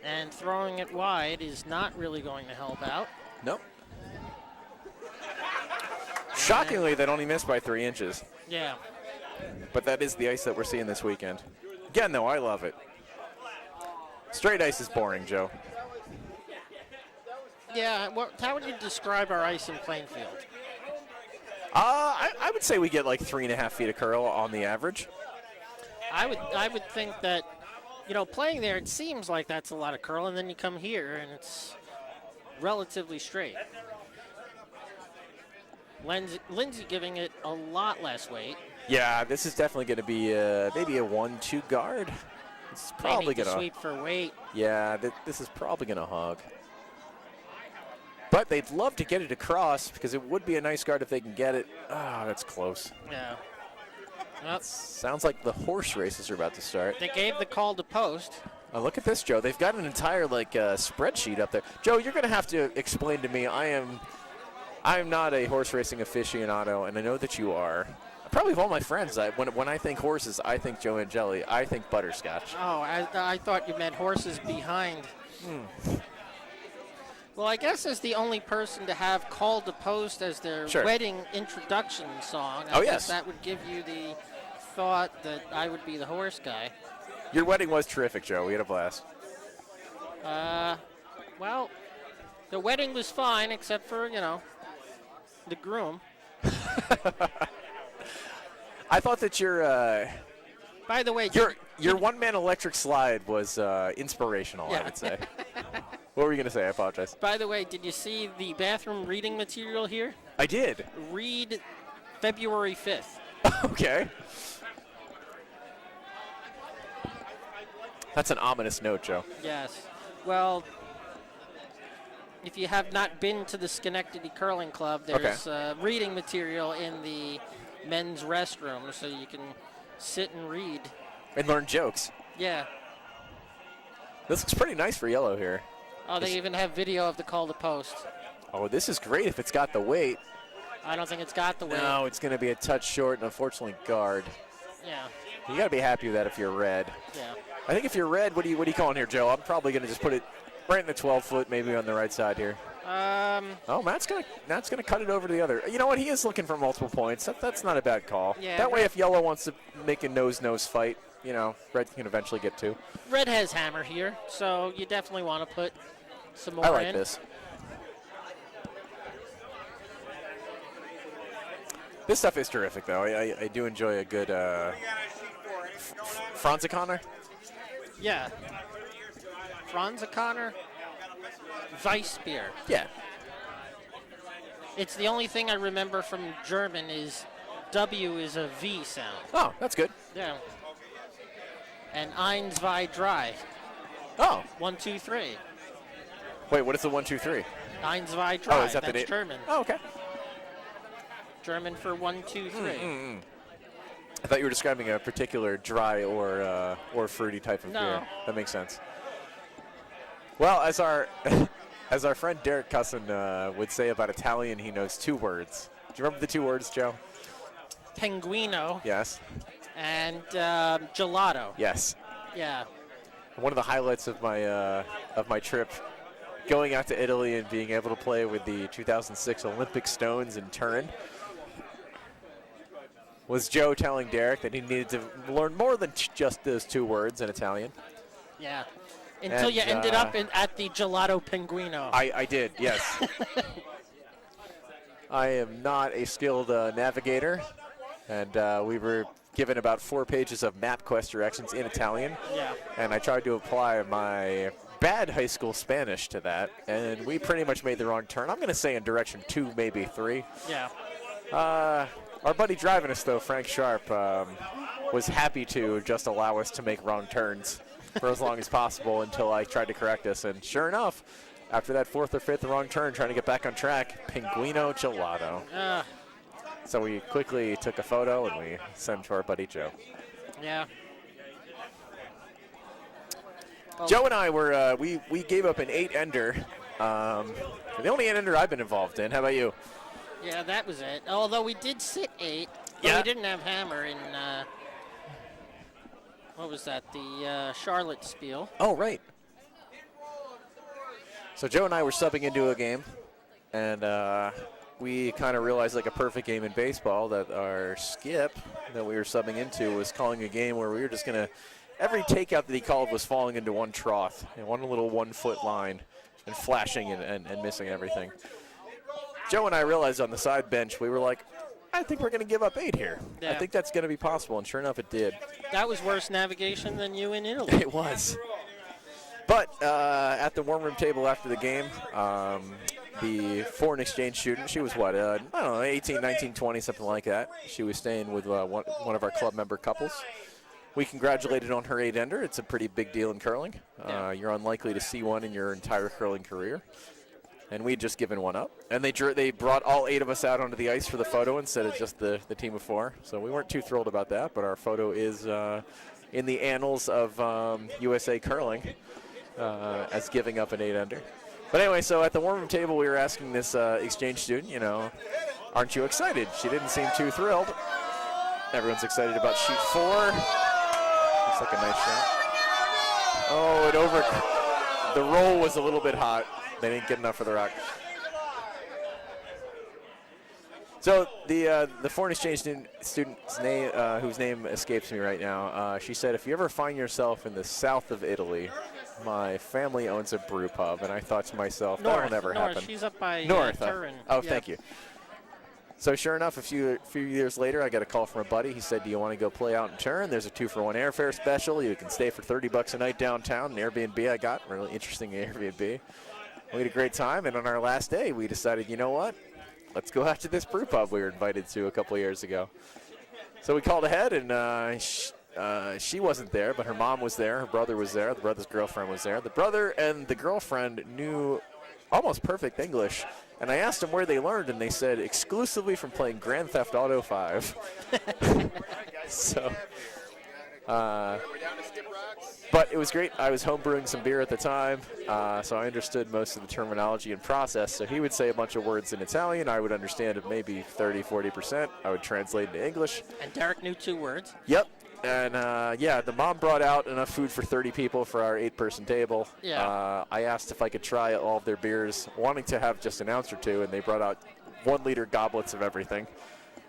And throwing it wide is not really going to help out. Nope. Shockingly, they only missed by 3 inches. Yeah. But that is the ice that we're seeing this weekend. Again, though, I love it. Straight ice is boring, Joe. Yeah, how would you describe our ice in Plainfield? I would say we get like 3.5 feet of curl on the average. I would think that, you know, playing there, it seems like that's a lot of curl, and then you come here and it's relatively straight. Lindsay giving it a lot less weight. Yeah, this is definitely going to be maybe a 1-2 guard. It's probably going to sweep for weight. Yeah, this is probably going to hog. But they'd love to get it across because it would be a nice guard if they can get it. Ah, that's close. Yeah. Well, Sounds like the horse races are about to start. they gave the call to post. Oh, look at this, Joe. They've got an entire spreadsheet up there. Joe, you're going to have to explain to me. I am not a horse racing aficionado, and I know that you are. Probably of all my friends, when I think horses, I think Joe Angeli. I think butterscotch. Oh, I thought you meant horses behind. Well, I guess as the only person to have Call to Post as their wedding introduction song, I guess that would give you the thought that I would be the horse guy. Your wedding was terrific, Joe. We had a blast. Well, the wedding was fine except for, you know, the groom. I thought that your By the way, your one-man electric slide was inspirational, I would say. What were you going to say? I apologize. By the way, did you see the bathroom reading material here? I did. Read February 5th. Okay. That's an ominous note, Joe. Yes. Well, if you have not been to the Schenectady Curling Club, there's reading material in the men's restroom, so you can sit and read. And learn jokes. Yeah. This looks pretty nice for yellow here. Oh, they even have video of the Call to Post. Oh, this is great if it's got the weight. I don't think it's got the weight. No, it's going to be a touch short and unfortunately guard. Yeah. You got to be happy with that if you're red. Yeah. I think if you're red, what are you calling here, Joe? I'm probably going to just put it right in the 12-foot, maybe on the right side here. Oh, Matt's gonna cut it over to the other. You know what? He is looking for multiple points. That's not a bad call. Yeah, that way, Red- if yellow wants to make a nose-nose fight, red can eventually get two. Red has hammer here, so you definitely want to put some more I like in. this. This stuff is terrific, though. I do enjoy a good Franz O'Connor. Yeah. Franz O'Connor, Weissbier. Yeah. It's the only thing I remember from German is W is a V sound. Oh, that's good. Yeah. And eins, zwei, drei. Oh. 1, 2, 3. Wait, what is the 1, 2, 3? Eins, zwei, drei. Oh, is that the That's date? German. Oh, okay. German for 1, 2, 3. I thought you were describing a particular dry or fruity type of No. beer. That makes sense. Well, as our as our friend Derek Cusson would say about Italian, he knows 2 words. Do you remember the 2 words, Joe? Penguino Yes. and gelato. Yes. Yeah. One of the highlights of my trip, going out to Italy and being able to play with the 2006 Olympic Stones in Turin, was Joe telling Derek that he needed to learn more than just those 2 words in Italian. Yeah. Until And, you ended up at the gelato penguino. I did, yes. I am not a skilled navigator, and we were given about 4 pages of MapQuest directions in Italian. Yeah. And I tried to apply my bad high school Spanish to that, and we pretty much made the wrong turn. I'm going to say in direction 2, maybe 3. Yeah. Our buddy driving us, though, Frank Sharp, was happy to just allow us to make wrong turns for as long as possible until I tried to correct us. And sure enough, after that 4th or 5th wrong turn, trying to get back on track, Pinguino Gelato. So we quickly took a photo and we sent it to our buddy Joe. Yeah. Well, Joe and I were, we gave up an 8-ender. The only 8-ender I've been involved in. How about you? yeah, that was it. Although we did sit 8, but Yeah. we didn't have hammer in, what was that, the Charlotte Spiel. Oh, right. So Joe and I were subbing into a game, and we kind of realized, like a perfect game in baseball, that our skip that we were subbing into was calling a game where we were just going to, every takeout that he called was falling into one trough, and one little 1-foot line, and flashing and missing everything. Joe and I realized on the side bench, we were like, I think we're going to give up 8 here. I Yeah. think that's going to be possible, and sure enough, it did. That was worse navigation than you in Italy. It was. But at the warm room table after the game, the foreign exchange student, she was what, I don't know, 18, 19, 20, something like that. She was staying with one of our club member couples. We congratulated on her 8-ender. It's a pretty big deal in curling. Yeah. You're unlikely to see one in your entire curling career. And we'd just given one up. And they brought all 8 of us out onto the ice for the photo instead of just the team of 4. So we weren't too thrilled about that, but our photo is in the annals of USA curling as giving up an 8-ender. But anyway, so at the warm-up table, we were asking this exchange student, aren't you excited? She didn't seem too thrilled. Everyone's excited about sheet 4. Looks like a nice shot. Oh, the roll was a little bit hot. They didn't get enough for the rock. So the foreign exchange student's name, whose name escapes me right now, she said, if you ever find yourself in the south of Italy, my family owns a brew pub. And I thought to myself, that'll never happen. She's up by North. Turin. Oh, Yeah. thank you. So sure enough, a few years later, I got a call from a buddy. He said, do you want to go play out in Turin? There's a 2-for-1 airfare special. You can stay for $30 a night downtown. An Airbnb I got, really interesting Airbnb. We had a great time, and on our last day, we decided, you know what? Let's go out to this brew pub we were invited to a couple of years ago. So we called ahead, and she wasn't there, but her mom was there. Her brother was there. The brother's girlfriend was there. The brother and the girlfriend knew almost perfect English. And I asked them where they learned, and they said exclusively from playing Grand Theft Auto 5. So, but it was great. I was homebrewing some beer at the time, so I understood most of the terminology and process. So he would say a bunch of words in Italian. I would understand it maybe 30, 40%. I would translate into English. And Derek knew 2 words. Yep. And, yeah, the mom brought out enough food for 30 people for our 8-person table. Yeah. I asked if I could try all of their beers, wanting to have just an ounce or two, and they brought out 1-liter goblets of everything.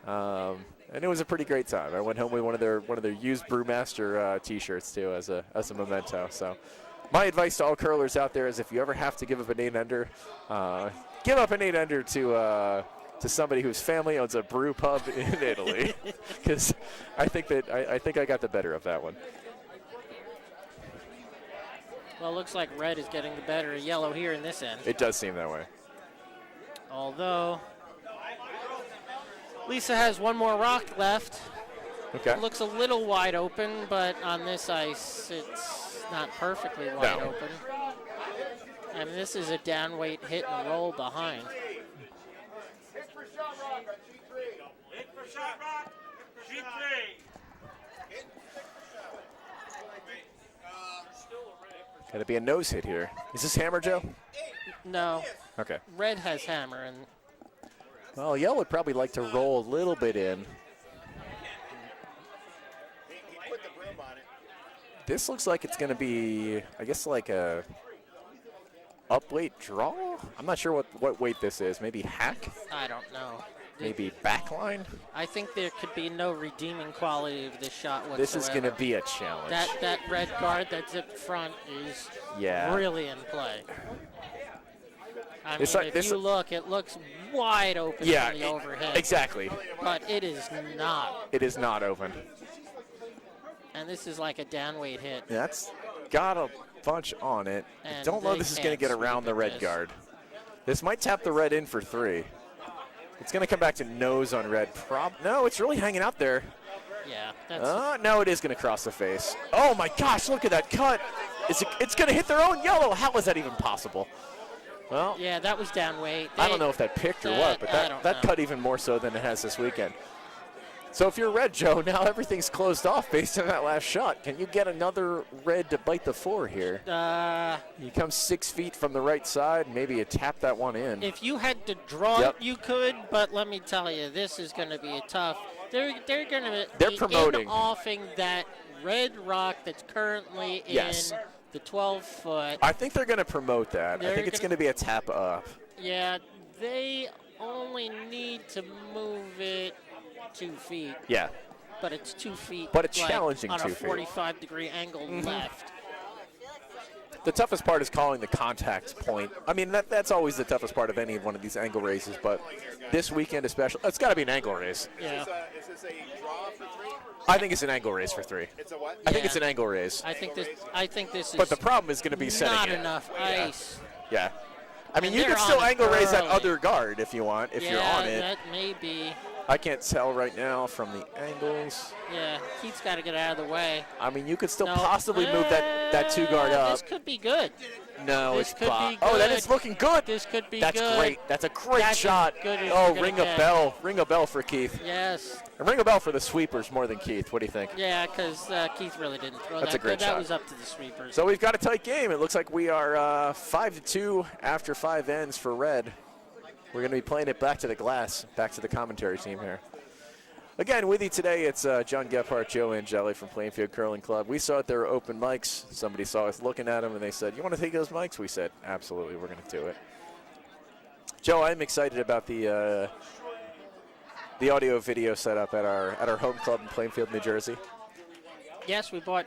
And it was a pretty great time. I went home with one of their used Brewmaster T-shirts, too, as a memento. So my advice to all curlers out there is if you ever have to give up an 8-ender, give up an 8-ender to somebody whose family owns a brew pub in Italy, because I think I got the better of that one. Well, it looks like red is getting the better of yellow here in this end. It does seem that way. Although Lisa has one more rock left. Okay. It looks a little wide open, but on this ice, it's not perfectly wide open. I mean, this is a down weight hit and roll behind. Hit for shot rock on G3. Hit for shot rock. G3. Got to be a nose hit here. Is this hammer, Joe? No, Okay. red has hammer, and Well, yellow would probably like to roll a little bit in. He put the broom on it. This looks like it's going to be, I guess, like a up weight draw? I'm not sure what weight this is. Maybe hack? I don't know. Maybe backline? I think there could be no redeeming quality of this shot whatsoever. This is going to be a challenge. That red guard that's up front is really in play. I mean, if you look, it looks wide open from the overhead. Exactly. But it is not. It is not open. And this is like a downweight hit. That's got a bunch on it. I And don't know they if this is going to can't get around sweep the at red this. guard. This might tap the red in for 3. It's going to come back to nose on red. No, it's really hanging out there. Yeah. That's No, it is going to cross the face. Oh, my gosh, look at that cut. It's going to hit their own yellow. How is that even possible? Well, yeah, that was down weight. I don't know if that picked or what, but that know. cut even more so than it has this weekend. So if you're red, Joe, now everything's closed off based on that last shot. Can you get another red to bite the 4 here? You come 6 feet from the right side. Maybe you tap that one in. If you had to draw it, you could, but let me tell you, this is going to be a tough. They're going to be promoting. offing that red rock that's currently in the 12-foot. I think they're going to promote that. I think it's going to be a tap up. Yeah, they only need to move it 2 feet. Yeah. But it's 2 feet. But it's like, challenging on 2 a feet. 45-degree angle left. The toughest part is calling the contact point. I mean, that's always the toughest part of any one of these angle races, but this weekend especially, it's got to be an angle race. Yeah. Is this a draw for 3? I think it's an angle race for 3. It's a what? I think it's an angle race. I think this is But the problem is going to be setting not it. enough ice. Yeah. I mean, And you they're can still on it angle race that early. other guard if you want, if you're on it. That may be. I can't tell right now from the angles. Yeah, Keith's got to get out of the way. I mean, you could still No. possibly move that 2 guard up. This could be good. No, this it's could bot. be Oh, that good. is looking good. This could be That's good. great. That's a great That's as shot. good as Oh, you're gonna ring a get. bell. Ring a bell for Keith. Yes. And ring a bell for the sweepers more than Keith. What do you think? Yeah, because Keith really didn't throw That's that. a great that shot. was up to the sweepers. So we've got a tight game. It looks like we are 5-2 after 5 ends for red. We're going to be playing it back to the glass, back to the commentary team here. Again, with you today, it's John Gephardt, Joe Angeli from Plainfield Curling Club. We saw it, there were open mics. Somebody saw us looking at them, and they said, you want to take those mics? We said, absolutely, we're going to do it. Joe, I'm excited about the audio-video setup at our home club in Plainfield, New Jersey. Yes, we bought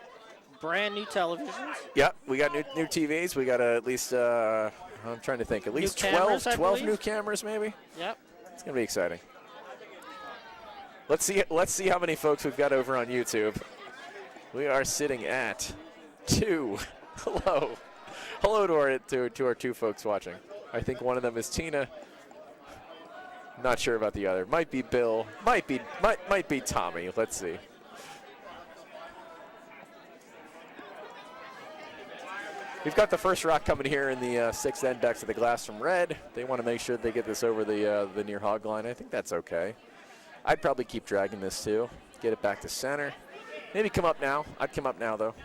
brand new televisions. Yep, we got new TVs. We got at least, I'm trying to think, at least New cameras, 12 I believe. new cameras maybe. Yep. It's going to be exciting. Let's see how many folks we've got over on YouTube. We are sitting at 2. Hello to our 2 folks watching. I think one of them is Tina. Not sure about the other. Might be Bill. Might be Tommy. Let's see. We've got the first rock coming here in the 6th end back to the glass from red. They want to make sure they get this over the near hog line. I think that's okay. I'd probably keep dragging this too. Get it back to center. Maybe come up now. I'd come up now though,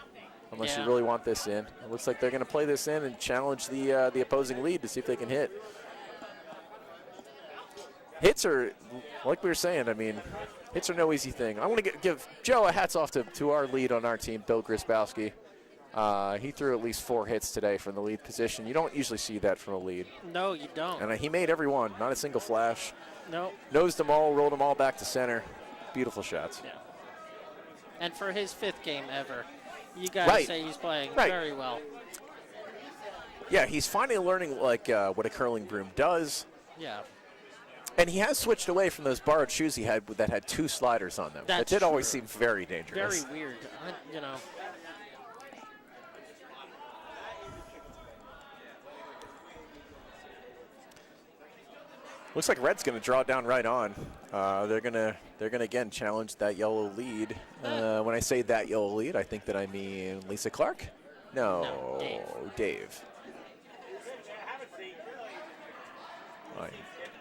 unless you really want this in. It looks like they're going to play this in and challenge the opposing lead to see if they can hit. hits are, like we were saying, I mean, hits are no easy thing. I want to give Joe a hats off to our lead on our team, Bill Grisbowski. He threw at least 4 hits today from the lead position. You don't usually see that from a lead. No, you don't. And he made every one, not a single flash. No. Nosed them all, rolled them all back to center. Beautiful shots. Yeah. And for his 5th game ever, you got to say he's playing very well. Yeah, he's finally learning like what a curling broom does. Yeah. And he has switched away from those borrowed shoes he had that had 2 sliders on them. That did always seem very dangerous. Very weird, you know. Looks like Red's going to draw down right on. They're gonna again challenge that yellow lead. When I say that yellow lead, I think that I mean Lisa Clark. No, Dave. I'm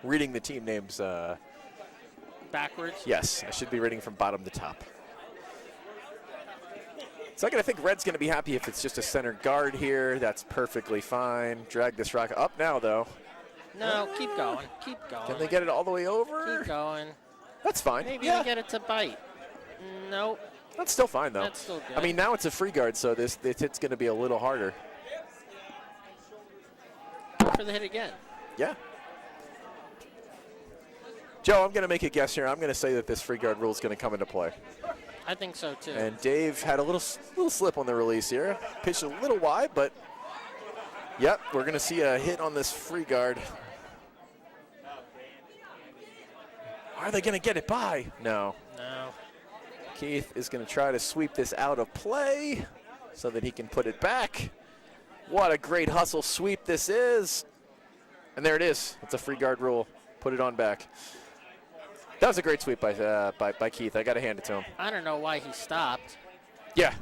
reading the team names backwards. Yes, I should be reading from bottom to top. So I think Red's going to be happy if it's just a center guard here. That's perfectly fine. Drag this rock up now, though. No, keep going. Keep going. Can they get it all the way over? Keep going. That's fine. Maybe they get it to bite. Nope. That's still fine, though. That's still good. I mean, now it's a free guard, so this hit's going to be a little harder. Go for the hit again. Yeah. Joe, I'm going to make a guess here. I'm going to say that this free guard rule is going to come into play. I think so, too. And Dave had a little slip on the release here. Pitched a little wide, but, yep, we're going to see a hit on this free guard. Are they going to get it by? No. No. Keith is going to try to sweep this out of play so that he can put it back. What a great hustle sweep this is. And there it is. It's a free guard rule. Put it on back. That was a great sweep by Keith. I got to hand it to him. I don't know why he stopped. Yeah.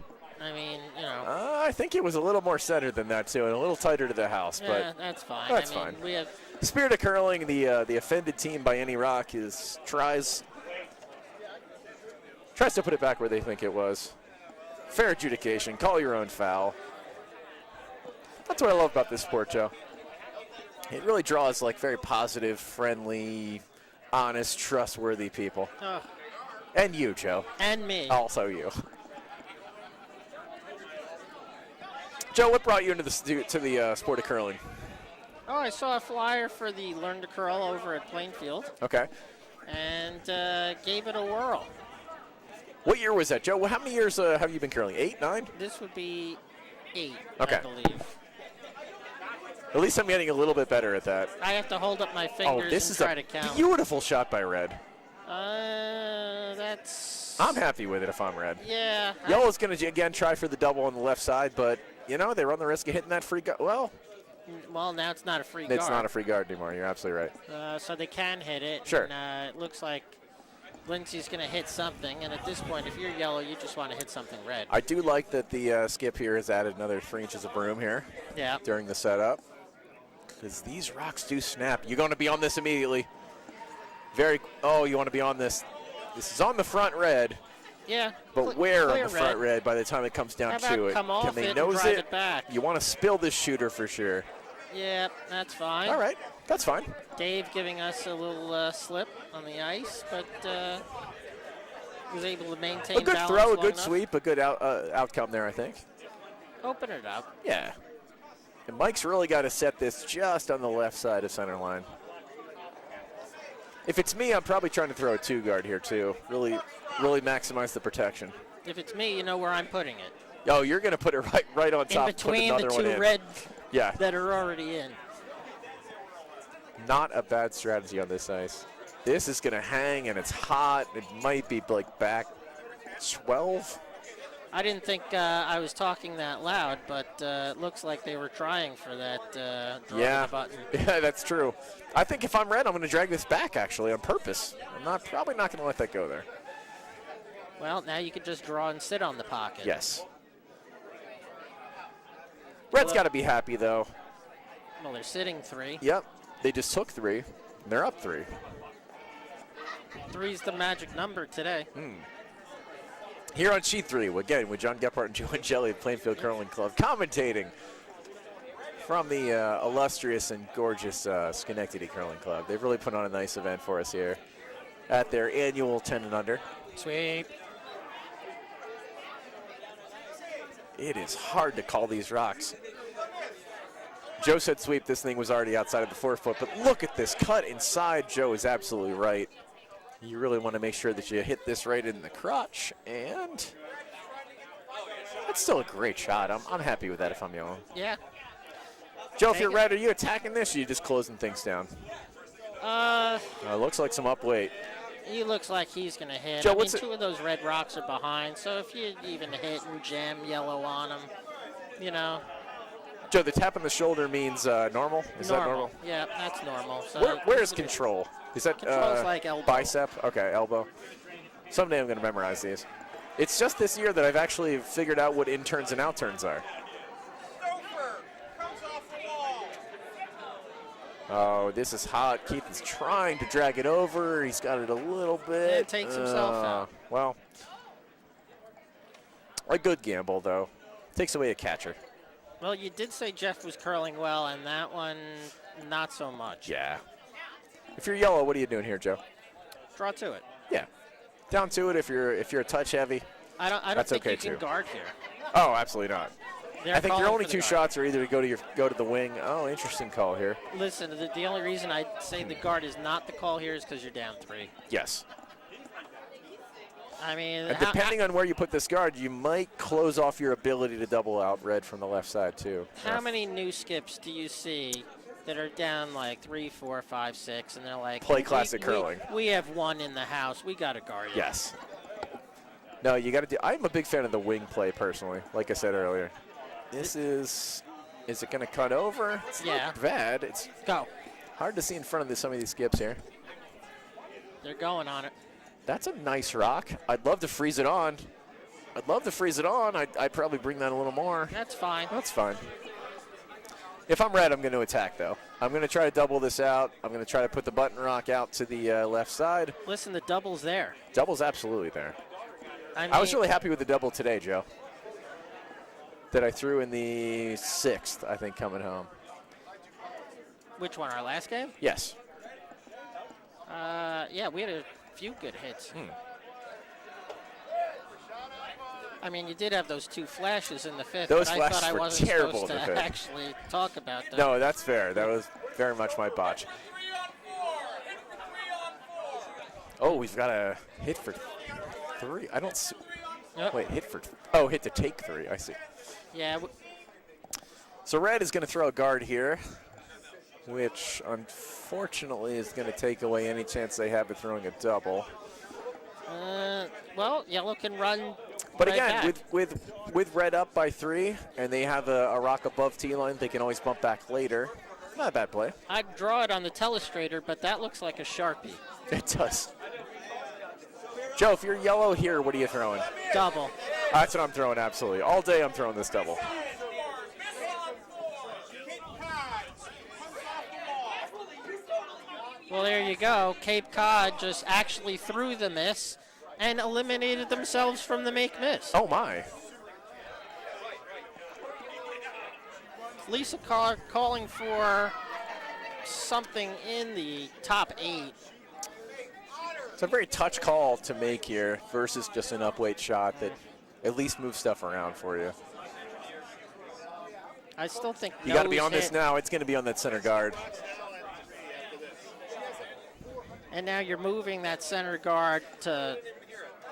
I mean, you know. I think it was a little more centered than that, too, and a little tighter to the house. Yeah, but that's fine. That's I mean, fine. We have Spirit of Curling, the offended team by any rock, tries to put it back where they think it was. Fair adjudication. Call your own foul. That's what I love about this sport, Joe. It really draws like very positive, friendly, honest, trustworthy people. Oh. And you, Joe. And me. Also you. Joe, what brought you into the sport of curling? Oh, I saw a flyer for the Learn to Curl over at Plainfield. Okay. And gave it a whirl. What year was that, Joe? How many years have you been curling? 8, 9? This would be 8, okay. I believe. At least I'm getting a little bit better at that. I have to hold up my fingers this and is try a to count. Beautiful shot by Red. That's... I'm happy with it if I'm Red. Yeah. Yellow's going to, again, try for the double on the left side, but, you know, they run the risk of hitting that free guard. Well, now it's not a free guard. It's not a free guard anymore. You're absolutely right. So they can hit it. Sure. And, it looks like Lindsay's going to hit something, and at this point, if you're Yellow, you just want to hit something red. I do like that the skip here has added another 3 inches of broom here. Yeah. During the setup. Because these rocks do snap. You're going to be on this immediately. You want to be on this. This is on the front red. Yeah. But where on the front red by the time it comes down to it? Come off Can they it nose and drive it? it back. You want to spill this shooter for sure. Yeah, that's fine. All right, that's fine. Dave giving us a little slip on the ice, but was able to maintain a good balance throw, a long good enough. sweep, a good outcome there, I think. Open it up. Yeah. And Mike's really got to set this just on the left side of center line. If it's me, I'm probably trying to throw a 2 guard here too. Really maximize the protection. If it's me, you know where I'm putting it. Oh, you're going to put it right on top. In between the 2 red that are already in. Not a bad strategy on this ice. This is going to hang, and it's hot. It might be like back 12. I didn't think I was talking that loud, but it looks like they were trying for that draw the button. Yeah, that's true. I think if I'm Red, I'm going to drag this back, actually, on purpose. I'm probably not going to let that go there. Well, now you can just draw and sit on the pocket. Yes. Red's got to be happy, though. Well, they're sitting 3. Yep. They just took 3, and they're up 3. 3's the magic number today. Here on Sheet 3, again, with John Gephardt and Joe Angeli of Plainfield Curling Club commentating from the illustrious and gorgeous Schenectady Curling Club. They've really put on a nice event for us here at their annual 10 and under. Sweep. It is hard to call these rocks. Joe said sweep, this thing was already outside of the 4 foot, but look at this cut inside. Joe is absolutely right. You really want to make sure that you hit this right in the crotch, and that's still a great shot. I'm happy with that if I'm Young. Yeah. Joe, if you're red, are you attacking this, or are you just closing things down? Looks like some up weight. He looks like he's going to hit. Joe, I mean, what's it- 2 of those red rocks are behind, so if you even hit and jam yellow on them, you know. Joe, the tap on the shoulder means normal? Is that normal? Yeah, that's normal. So Where is control? Is that Control's like elbow. bicep? Okay, elbow. Someday I'm going to memorize these. It's just this year that I've actually figured out what in-turns and out-turns are. Gopher comes off the wall. Oh, this is hot. Keith is trying to drag it over. He's got it a little bit. Yeah, takes himself out. Well, a good gamble, though. Takes away a catcher. Well, you did say Jeff was curling well, and that one, not so much. Yeah. If you're yellow, what are you doing here, Joe? Draw to it. Yeah. Down to it if you're a touch heavy. I don't That's think okay, you can too. guard here. Oh, absolutely not. They're I think your calling only for the 2 guard. shots are either to go to the wing. Oh, interesting call here. Listen, the only reason I say the guard is not the call here is because you're down 3. Yes. I mean, And depending on where you put this guard, you might close off your ability to double out red from the left side, too. how many new skips do you see that are down like 3, 4, 5, 6, and they're like, Play classic curling. We have 1 in the house. We got to guard it. Yes. No, you got to do. I'm a big fan of the wing play, personally, like I said earlier. This is it going to cut over? It's Yeah. not bad. It's Go. hard to see in front of some of these skips here. They're going on it. That's a nice rock. I'd love to freeze it on. I'd probably bring that a little more. That's fine. That's fine. If I'm red, I'm going to attack, though. I'm going to try to double this out. I'm going to try to put the button rock out to the left side. Listen, the double's there. Double's absolutely there. I I was mean, really happy with the double today, Joe, that I threw in the 6th, I think, coming home. Which one, our last game? Yes. Yeah, we had a few good hits. I mean, you did have those 2 flashes in the 5th, Those but I flashes thought I were wasn't terrible supposed in the to 5th. actually talk about them. No, that's fair. That was very much my botch. 3 on 4. Hit for 3 on 4. Oh, we've got a hit for 3. I don't see. Yep. Wait, hit to take 3. I see. Yeah, So red is going to throw a guard here, which unfortunately is going to take away any chance they have of throwing a double. well, yellow can run. But right again, back. with red up by 3, and they have a rock above T-line, they can always bump back later. Not a bad play. I'd draw it on the telestrator, but that looks like a Sharpie. It does. Joe, if you're yellow here, what are you throwing? Double. That's what I'm throwing, absolutely. All day I'm throwing this double. Well, there you go. Cape Cod just actually threw the miss and eliminated themselves from the make miss. Oh, my. Lisa calling for something in the top 8. It's a very touch call to make here versus just an upweight shot that at least moves stuff around for you. I still think You got to be nose on this hit. now. It's going to be on that center guard. And now you're moving that center guard to.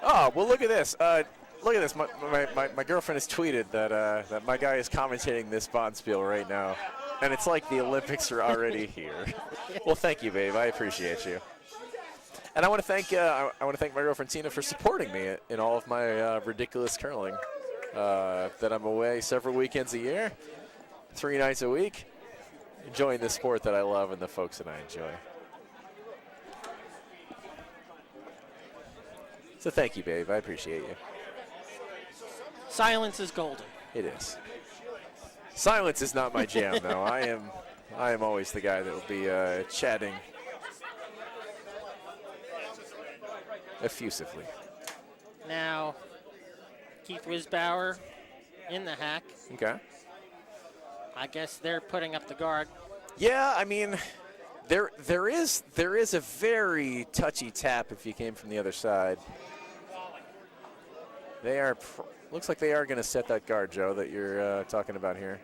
Oh, well, look at this. Look at this. My girlfriend has tweeted that my guy is commentating this bonspiel right now. And it's like the Olympics are already here. Well, thank you, babe. I appreciate you. And I want to thank my girlfriend Tina for supporting me in all of my ridiculous curling. That I'm away several weekends a year, 3 nights a week, enjoying the sport that I love and the folks that I enjoy. So thank you, babe. I appreciate you. Silence is golden. It is. Silence is not my jam, though. I am always the guy that will be chatting effusively. Now, Keith Wisbauer in the hack. Okay. I guess they're putting up the guard. Yeah, I mean, there is a very touchy tap if you came from the other side. They are looks like they are going to set that guard, Joe, that you're talking about here.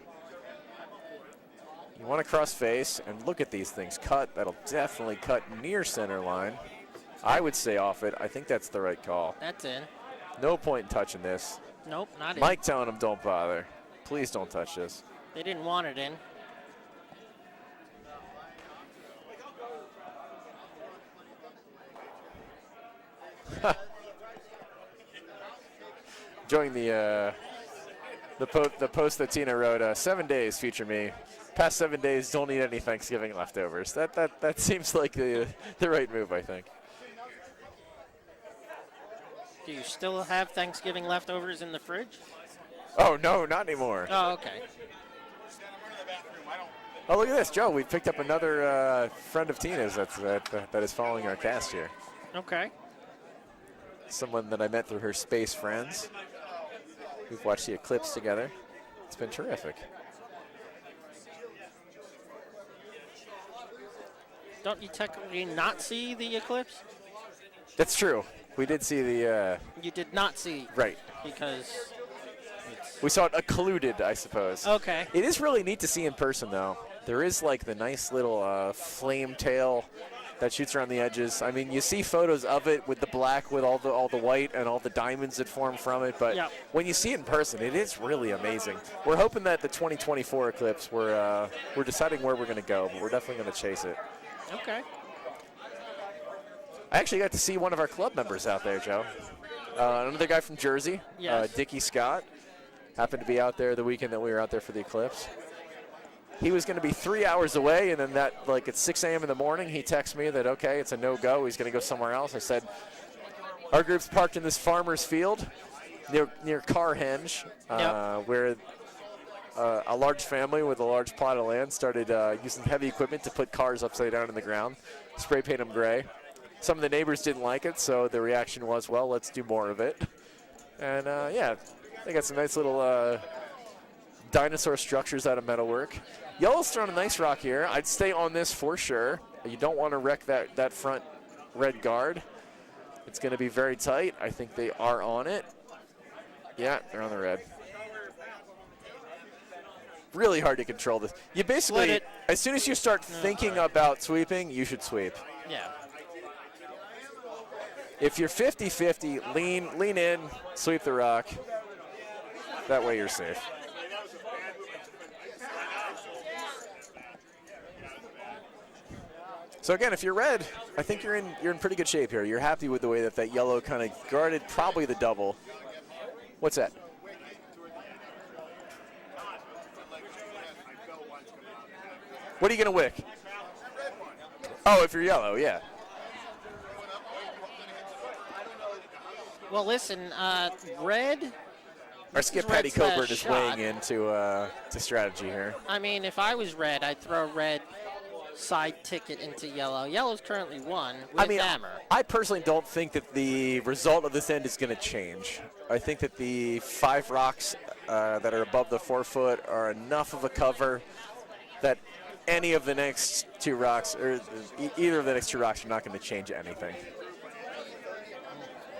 You want to cross face and look at these things cut. That'll definitely cut near center line. I would say off it. I think that's the right call. That's in. No point in touching this. Nope, not in. Mike telling him don't bother. Please don't touch this. They didn't want it in. Enjoying the post that Tina wrote. 7 days, future me. Past 7 days, don't eat any Thanksgiving leftovers. That seems like the right move, I think. Do you still have Thanksgiving leftovers in the fridge? Oh no, not anymore. Oh, okay. Oh, look at this, Joe. We picked up another friend of Tina's that is following our cast here. Okay. Someone that I met through her space friends. We've watched the eclipse together. It's been terrific. Don't you technically not see the eclipse? That's true. We did see the. You did not see. Right. Because. We saw it occluded, I suppose. Okay. It is really neat to see in person, though. There is like the nice little flame tail that shoots around the edges. I mean, you see photos of it with the black, with all the white and all the diamonds that form from it. But when you see it in person, it is really amazing. We're hoping that the 2024 eclipse, we're deciding where we're going to go, but we're definitely going to chase it. Okay. I actually got to see one of our club members out there, Joe. Another guy from Jersey, Yes. Dickie Scott, happened to be out there the weekend that we were out there for the eclipse. He was going to be 3 hours away, and then at 6 a.m. in the morning, he texted me that, okay, it's a no-go. He's going to go somewhere else. I said, our group's parked in this farmer's field near Carhenge, where a large family with a large plot of land started using heavy equipment to put cars upside down in the ground, spray paint them gray. Some of the neighbors didn't like it, so the reaction was, well, let's do more of it. And, they got some nice little dinosaur structures out of metalwork. Yellow's throwing a nice rock here. I'd stay on this for sure. You don't want to wreck that front red guard. It's going to be very tight. I think they are on it. Yeah, they're on the red. Really hard to control this. You basically, as soon as you start thinking about sweeping, you should sweep. Yeah. If you're 50-50, lean in, sweep the rock. That way you're safe. So again, if you're red, I think you're in pretty good shape here. You're happy with the way that yellow kind of guarded probably the double. What's that? What are you going to wick? Oh, if you're yellow, yeah. Well, listen, red. Our skip Patty Coburn is weighing into to strategy here. I mean, if I was red, I'd throw red side ticket into yellow. Yellow's currently one with hammer. I personally don't think that the result of this end is going to change. I think that the 5 rocks that are above the 4 foot are enough of a cover that any of the next 2 rocks, or either of the next 2 rocks, are not going to change anything.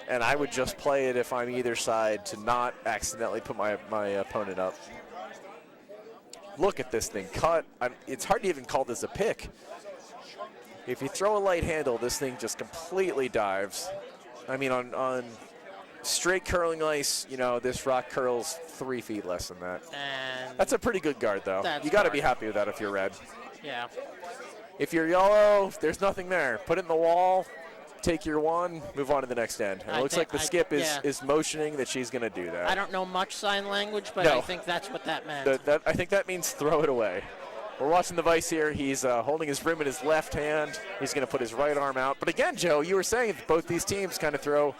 And I would just play it if I'm either side to not accidentally put my opponent up. Look at this thing cut. It's hard to even call this a pick. If you throw a light handle, this thing just completely dives. I mean, on straight curling ice, this rock curls 3 feet less than that. And that's a pretty good guard, though. You got to be happy with that if you're red. Yeah. If you're yellow, there's nothing there. Put it in the wall. Take your 1, move on to the next end. And it looks like the skip is motioning that she's going to do that. I don't know much sign language, but I think that's what that meant. I think that means throw it away. We're watching the Vice here. He's holding his rim in his left hand. He's going to put his right arm out. But again, Joe, you were saying both these teams kind of throw.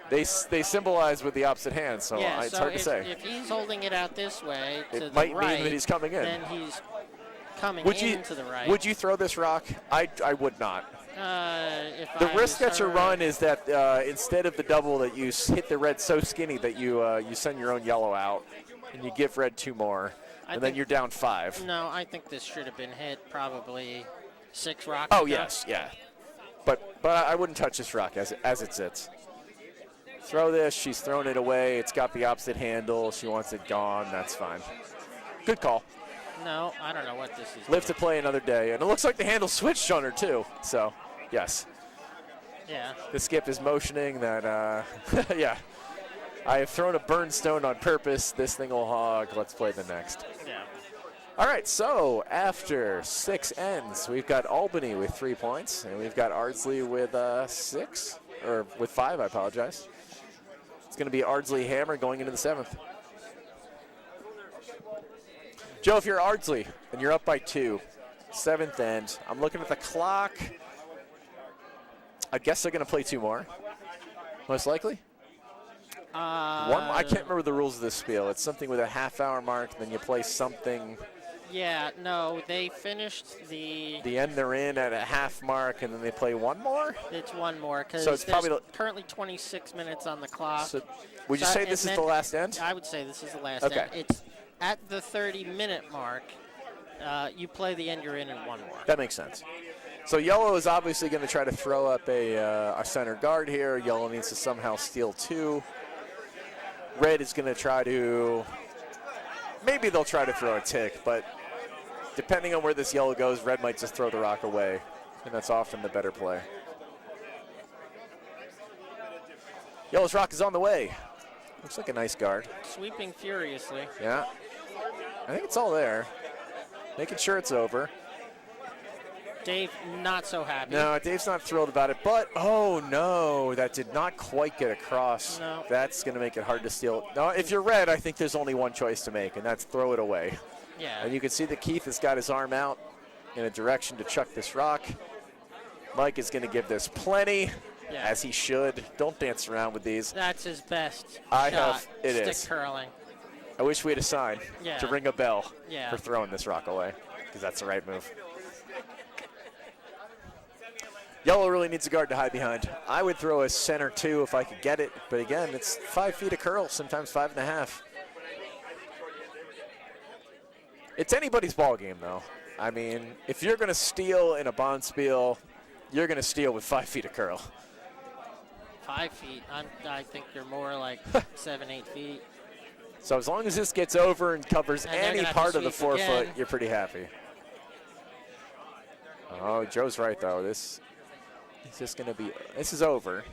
They symbolize with the opposite hand, so it's hard to say. If he's holding it out this way to the right, it might mean that he's coming in. Then he's coming into the right. Would you throw this rock? I would not. The risk that you run is that instead of the double, that you hit the red so skinny that you send your own yellow out, and you give red 2 more. and then you're down 5. No, I think this should have been hit probably 6 rocks Oh, ago. yes, yeah. But I wouldn't touch this rock as it sits. Throw this. She's thrown it away. It's got the opposite handle. She wants it gone. That's fine. Good call. No, I don't know what this is. Live to play another day. And it looks like the handle switched on her, too. So, yes. Yeah. The skip is motioning that, yeah. I have thrown a burn stone on purpose. This thing will hog. Let's play the next. Yeah. All right, so after 6 ends, we've got Albany with 3 points, and we've got Ardsley with 6, or with 5, I apologize. It's going to be Ardsley Hammer going into the 7th. Joe, if you're Ardsley and you're up by 2, 7th end, I'm looking at the clock. I guess they're going to play 2 more, most likely. I can't remember the rules of this spiel. It's something with a half-hour mark, then you play something. Yeah, no, they finished the end they're in at a half mark, and then they play 1 more? It's 1 more because So it's there's currently 26 minutes on the clock. So would you say this is the last end? I would say this is the last Okay. end. It's at the 30-minute mark. You play the end you're in 1 more. That makes sense. So yellow is obviously going to try to throw up a center guard here. Yellow needs to somehow steal 2. Red is going to try to, maybe they'll try to throw a tick, but depending on where this yellow goes, red might just throw the rock away, and that's often the better play. Yellow's rock is on the way. Looks like a nice guard. Sweeping furiously. Yeah. I think it's all there. Making sure it's over. Dave, not so happy. No, Dave's not thrilled about it, but, oh, no, that did not quite get across. No. That's going to make it hard to steal. No, if you're red, I think there's only one choice to make, and that's throw it away. Yeah. And you can see that Keith has got his arm out in a direction to chuck this rock. Mike is going to give this plenty, as he should. Don't dance around with these. That's his best I shot. have, it Stick is. curling. I wish we had a sign Yeah. to ring a bell Yeah. for throwing this rock away, because that's the right move. Yellow really needs a guard to hide behind. I would throw a center 2 if I could get it, but again, it's 5 feet of curl, sometimes 5.5. It's anybody's ball game, though. I mean, if you're going to steal in a bonspiel, you're going to steal with 5 feet of curl. 5 feet. I think you're more like 7, 8 feet. So as long as this gets over and covers And they're any gonna have to part of the sweep 4 foot, again. you're pretty happy. Oh, Joe's right, though. This is just going to be, this is over.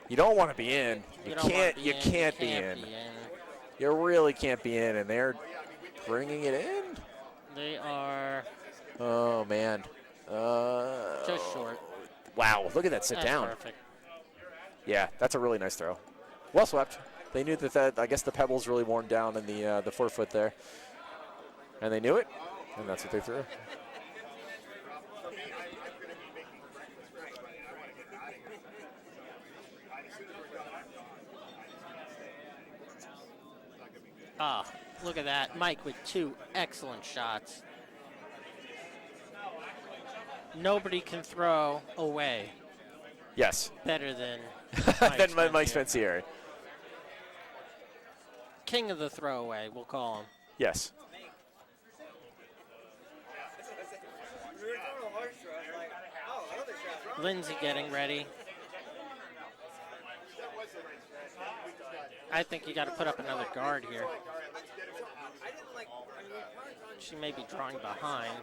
You don't want to be in. You can't be in. You really can't be in, and they're bringing it in. They are Oh, man. just short. Wow, look at that sit That's down. perfect. Yeah, that's a really nice throw. Well swept. They knew that I guess the pebble's really worn down in the 4 foot there. And they knew it, and that's what they threw. Ah, look at that. Mike with 2 excellent shots. Nobody can throw away Yes. better than Then Mike Spencer. Spencieri. King of the throwaway, we'll call him. Yes. Lindsay getting ready. I think you got to put up another guard here. She may be drawing behind.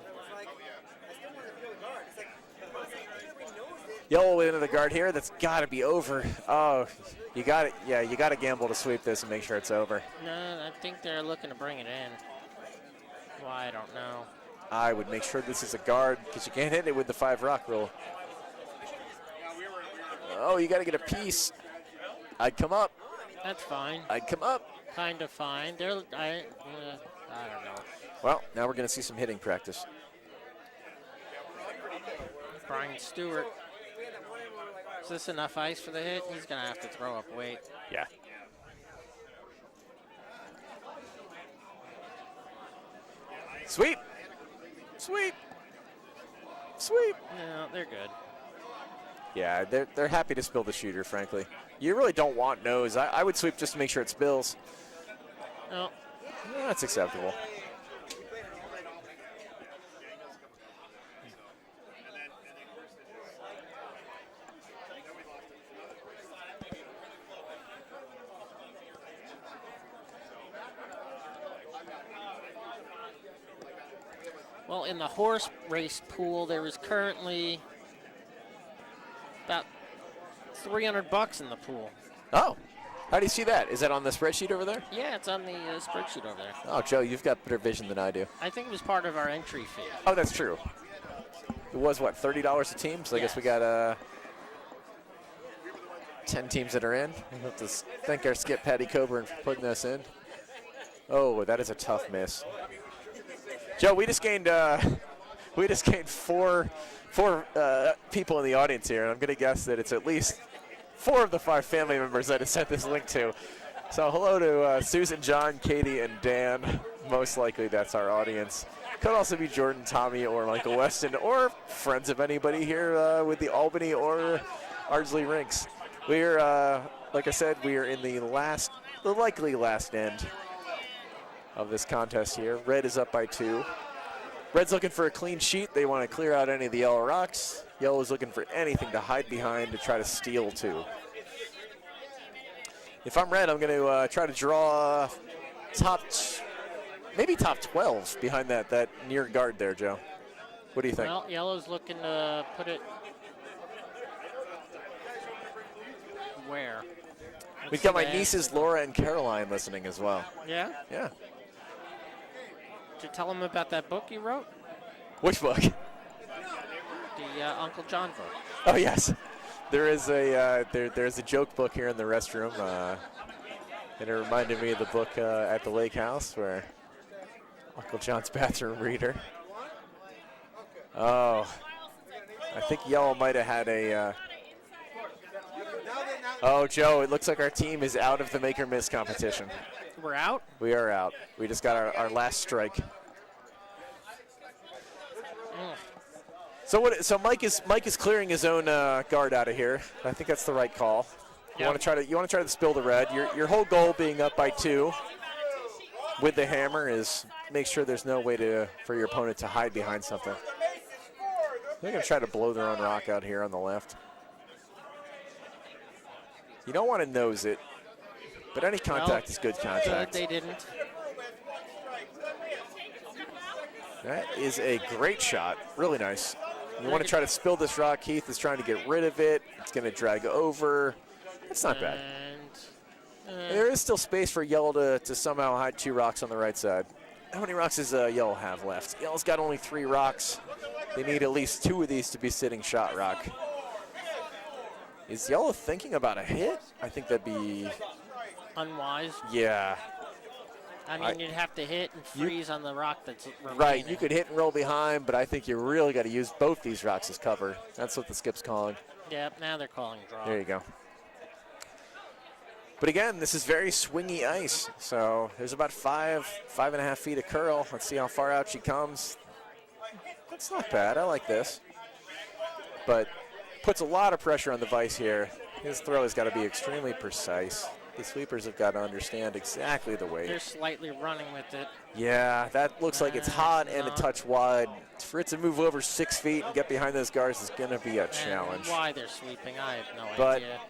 Yellow into the guard here. That's got to be over. Oh, you got it. Yeah, you got to gamble to sweep this and make sure it's over. No, I think they're looking to bring it in. Why, I don't know. I would make sure this is a guard because you can't hit it with the 5 rock rule. Oh, you got to get a piece. I'd come up. That's fine. I'd come up. Kind of fine. I don't know. Well, now we're going to see some hitting practice. Brian Stewart. Is this enough ice for the hit? He's going to have to throw up weight. Yeah. Sweep. Sweep. Sweep. No, they're good. Yeah, they're happy to spill the shooter, frankly. You really don't want nose. I would sweep just to make sure it spills. No, That's acceptable. Well, in the horse race pool, there is currently about $300 in the pool. Oh, how do you see that? Is that on the spreadsheet over there? Yeah, it's on the spreadsheet over there. Oh, Joe, you've got better vision than I do. I think it was part of our entry fee. Oh, that's true. It was, what, $30 a team? So I guess we got 10 teams that are in. We have to thank our skip, Patty Coburn, for putting us in. Oh, that is a tough miss. Joe, we just gained four people in the audience here, and I'm going to guess that it's at least 4 of the 5 family members that I sent this link to. So hello to Susan, John, Katie, and Dan. Most likely that's our audience. Could also be Jordan, Tommy, or Michael Weston, or friends of anybody here with the Albany or Ardsley rinks. We're, like I said, we are in the likely last end of this contest here. Red is up by 2. Red's looking for a clean sheet. They want to clear out any of the yellow rocks. Yellow's looking for anything to hide behind to try to steal 2. If I'm red, I'm going to try to draw maybe top 12 behind that near guard there, Joe. What do you think? Well, yellow's looking to put it where? We've got my nieces Laura and Caroline listening as well. Yeah? Yeah. Did you tell them about that book you wrote? Which book? The Uncle John book. Oh yes, there is a there's a joke book here in the restroom, and it reminded me of the book at the lake house where Uncle John's bathroom reader. Oh, I think yellow might have had a. Oh, Joe, it looks like our team is out of the make or miss competition. We're out? We are out. We just got our last strike. So Mike is clearing his own guard out of here. I think that's the right call. You want to try to spill the red. Your whole goal being up by 2 with the hammer is make sure there's no way for your opponent to hide behind something. They're going to try to blow their own rock out here on the left. You don't want to nose it, but any contact is good contact. Good, they didn't. That is a great shot. Really nice. You want to try to spill this rock. Keith is trying to get rid of it. It's going to drag over. It's not bad. There is still space for yellow to somehow hide 2 rocks on the right side. How many rocks does yellow have left? Yellow's got only 3 rocks. They need at least 2 of these to be sitting shot rock. Is yellow thinking about a hit? I think that'd be unwise. Yeah. I mean, you'd have to hit and freeze on the rock that's remaining. Right, you could hit and roll behind, but I think you really got to use both these rocks as cover. That's what the skip's calling. Yep, now they're calling draw. There you go. But again, this is very swingy ice. So there's about 5.5 feet of curl. Let's see how far out she comes. That's not bad. I like this. But puts a lot of pressure on the vise here. His throw has got to be extremely precise. The sweepers have got to understand exactly the weight. They're slightly running with it. Yeah, that looks like it's hot and a touch wide. For it to move over 6 feet and get behind those guards is going to be a challenge. Why they're sweeping, I have no but idea.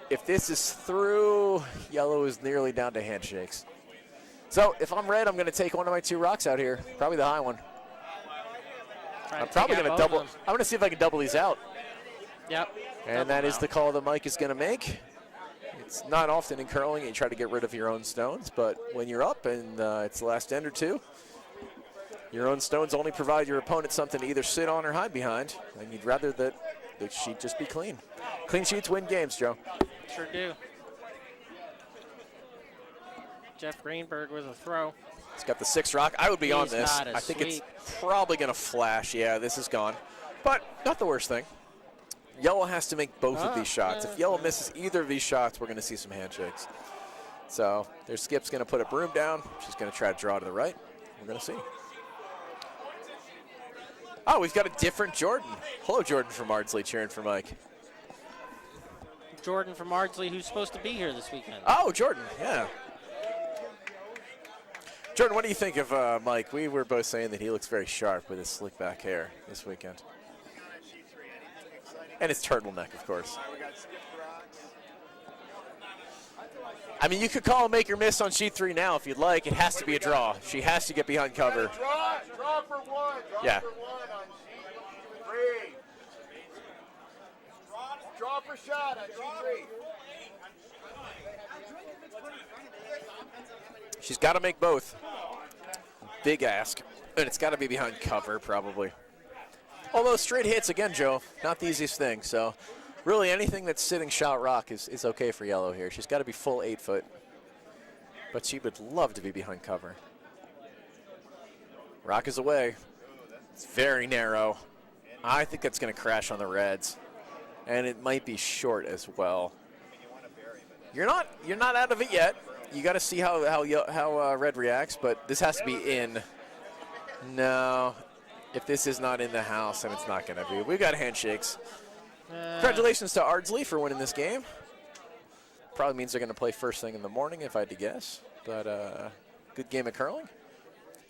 If this is through, yellow is nearly down to handshakes. So if I'm red, I'm going to take one of my 2 rocks out here, probably the high one. I'm probably going to double. I'm going to see if I can double these out. Yep. And that is the call that Mike is going to make. It's not often in curling you try to get rid of your own stones, but when you're up and it's the last end or 2, your own stones only provide your opponent something to either sit on or hide behind, and you'd rather that the sheet just be clean. Clean sheets win games, Joe. Sure do. Jeff Greenberg with a throw. He's got the 6 rock. I would be on this. I think sweep. It's probably going to flash. Yeah, this is gone. But not the worst thing. Yellow has to make both of these shots. If yellow misses either of these shots, we're going to see some handshakes. So their skip's going to put a broom down. She's going to try to draw to the right. We're going to see. Oh, we've got a different Jordan. Hello, Jordan from Ardsley, cheering for Mike. Jordan from Ardsley, who's supposed to be here this weekend. Oh, Jordan, yeah. Jordan, what do you think of Mike? We were both saying that he looks very sharp with his slick back hair this weekend. And his turtleneck, of course. I mean, you could call a make or miss on sheet 3 now if you'd like. It has to be a draw. She has to get behind cover. Draw for one. Yeah. For one on sheet 3. Draw for shot on sheet 3. She's got to make both. Big ask. And it's got to be behind cover, probably. Although straight hits, again, Joe, not the easiest thing. So really anything that's sitting shot rock is okay for yellow here. She's got to be full 8 foot. But she would love to be behind cover. Rock is away. It's very narrow. I think that's going to crash on the reds. And it might be short as well. You're not out of it yet. You got to see how red reacts, but this has to be in. No. If this is not in the house, then it's not going to be. We've got handshakes. Congratulations to Ardsley for winning this game. Probably means they're going to play first thing in the morning, if I had to guess. But good game of curling.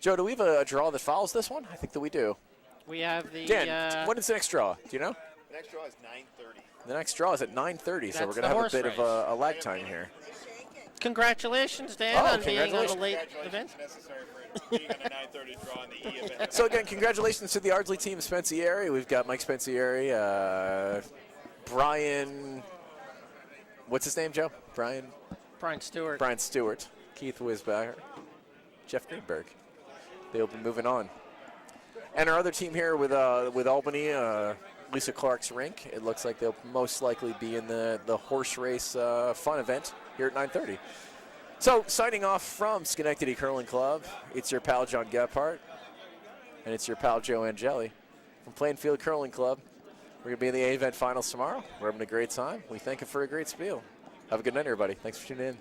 Joe, do we have a draw that follows this one? I think that we do. We have the. Dan, when is the next draw? Do you know? The next draw is 9:30. The next draw is at 9:30, so we're going to have a horse bit race. of a lag time here. Congratulations, Dan, Oh, on being on the congratulations. late event. Necessary for being on the 9:30 draw in the E event. So again, congratulations to the Ardsley team of Spensieri. We've got Mike Spensieri, Brian, what's his name, Joe? Brian Stewart, Keith Wisbacher, Jeff Greenberg. They'll be moving on. And our other team here with Albany, Lisa Clark's rink. It looks like they'll most likely be in the horse race fun event here at 9:30. So signing off from Schenectady Curling Club, it's your pal John Gephardt, and it's your pal Joe Angeli from Plainfield Curling Club. We're going to be in the A event finals tomorrow. We're having a great time. We thank you for a great spiel. Have a good night, everybody. Thanks for tuning in.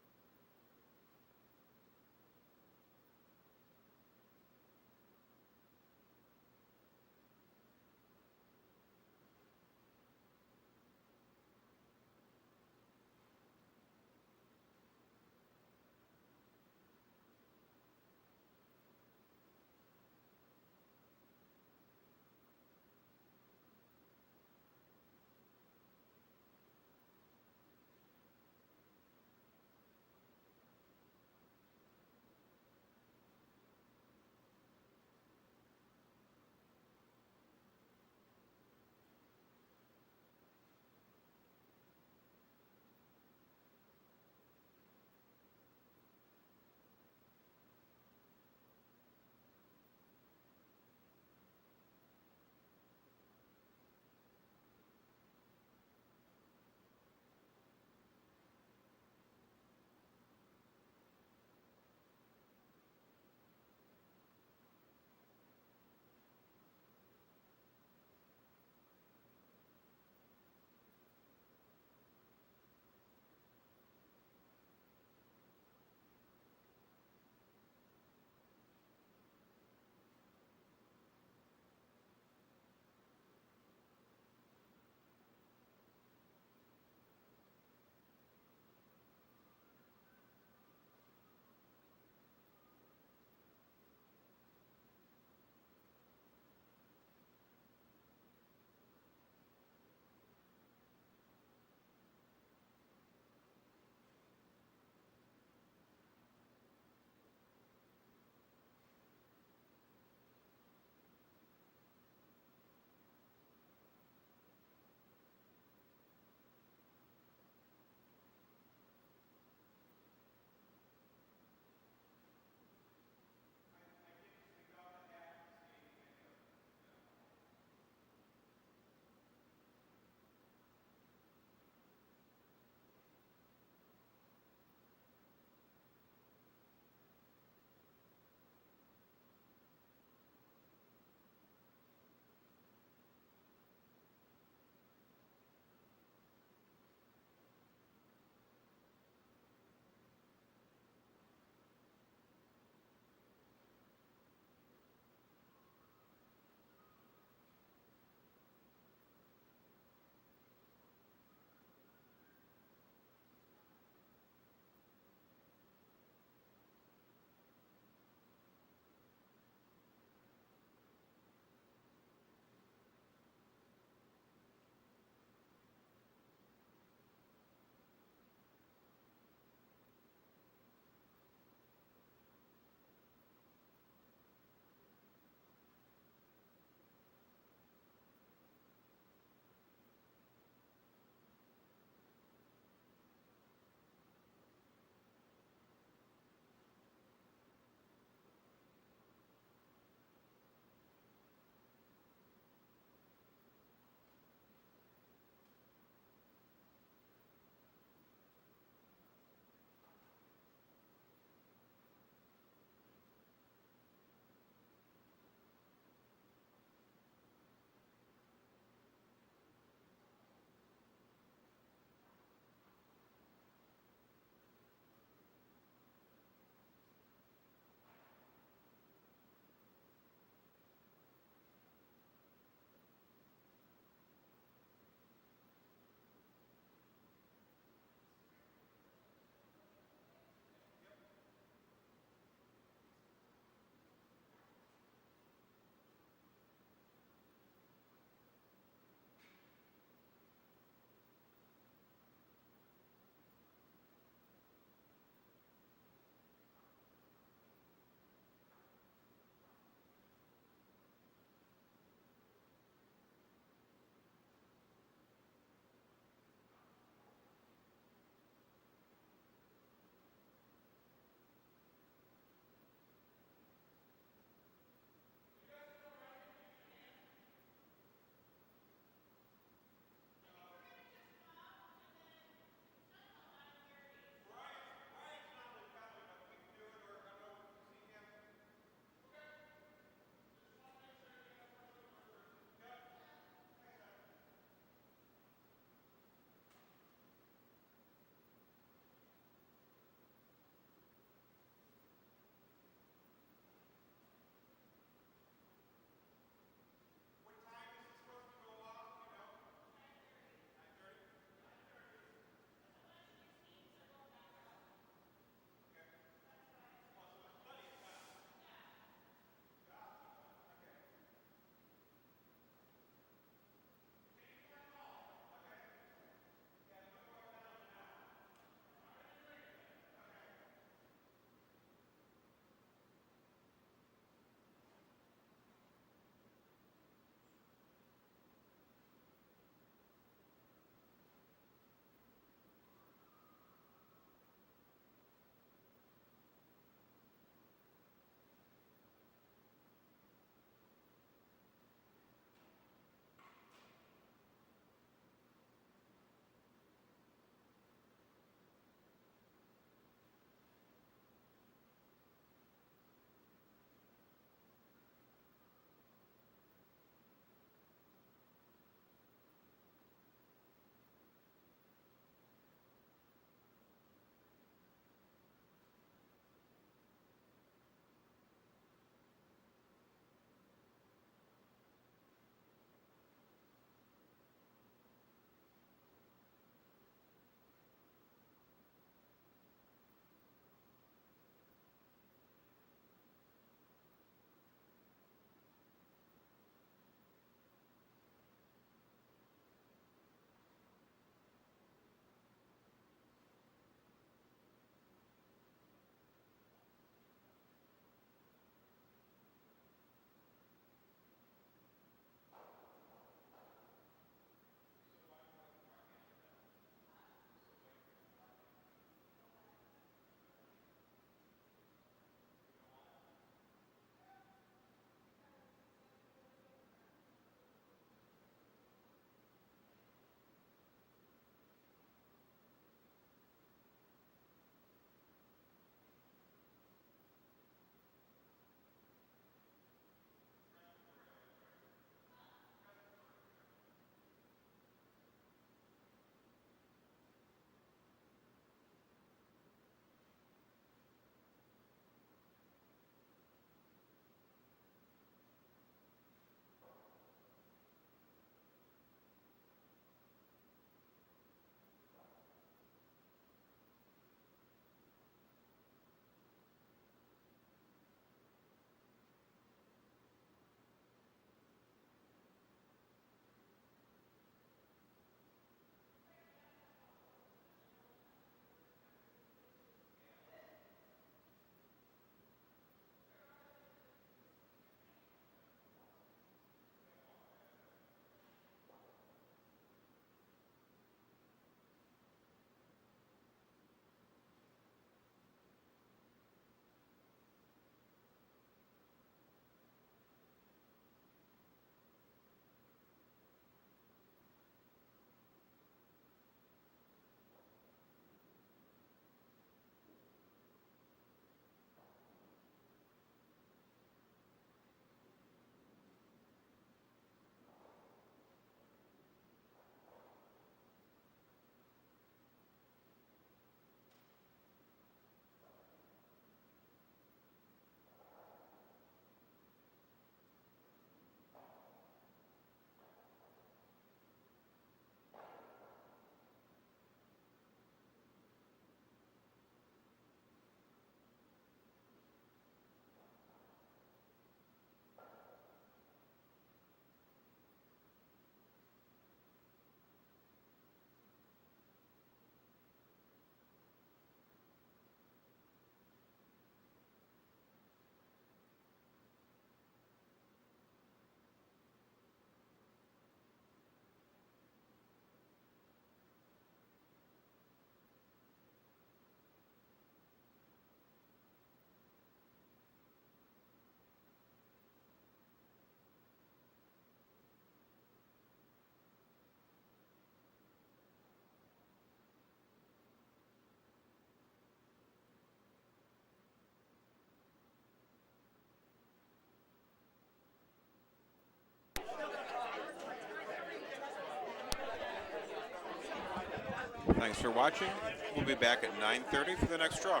Thanks for watching. We'll be back at 9:30 for the next draw.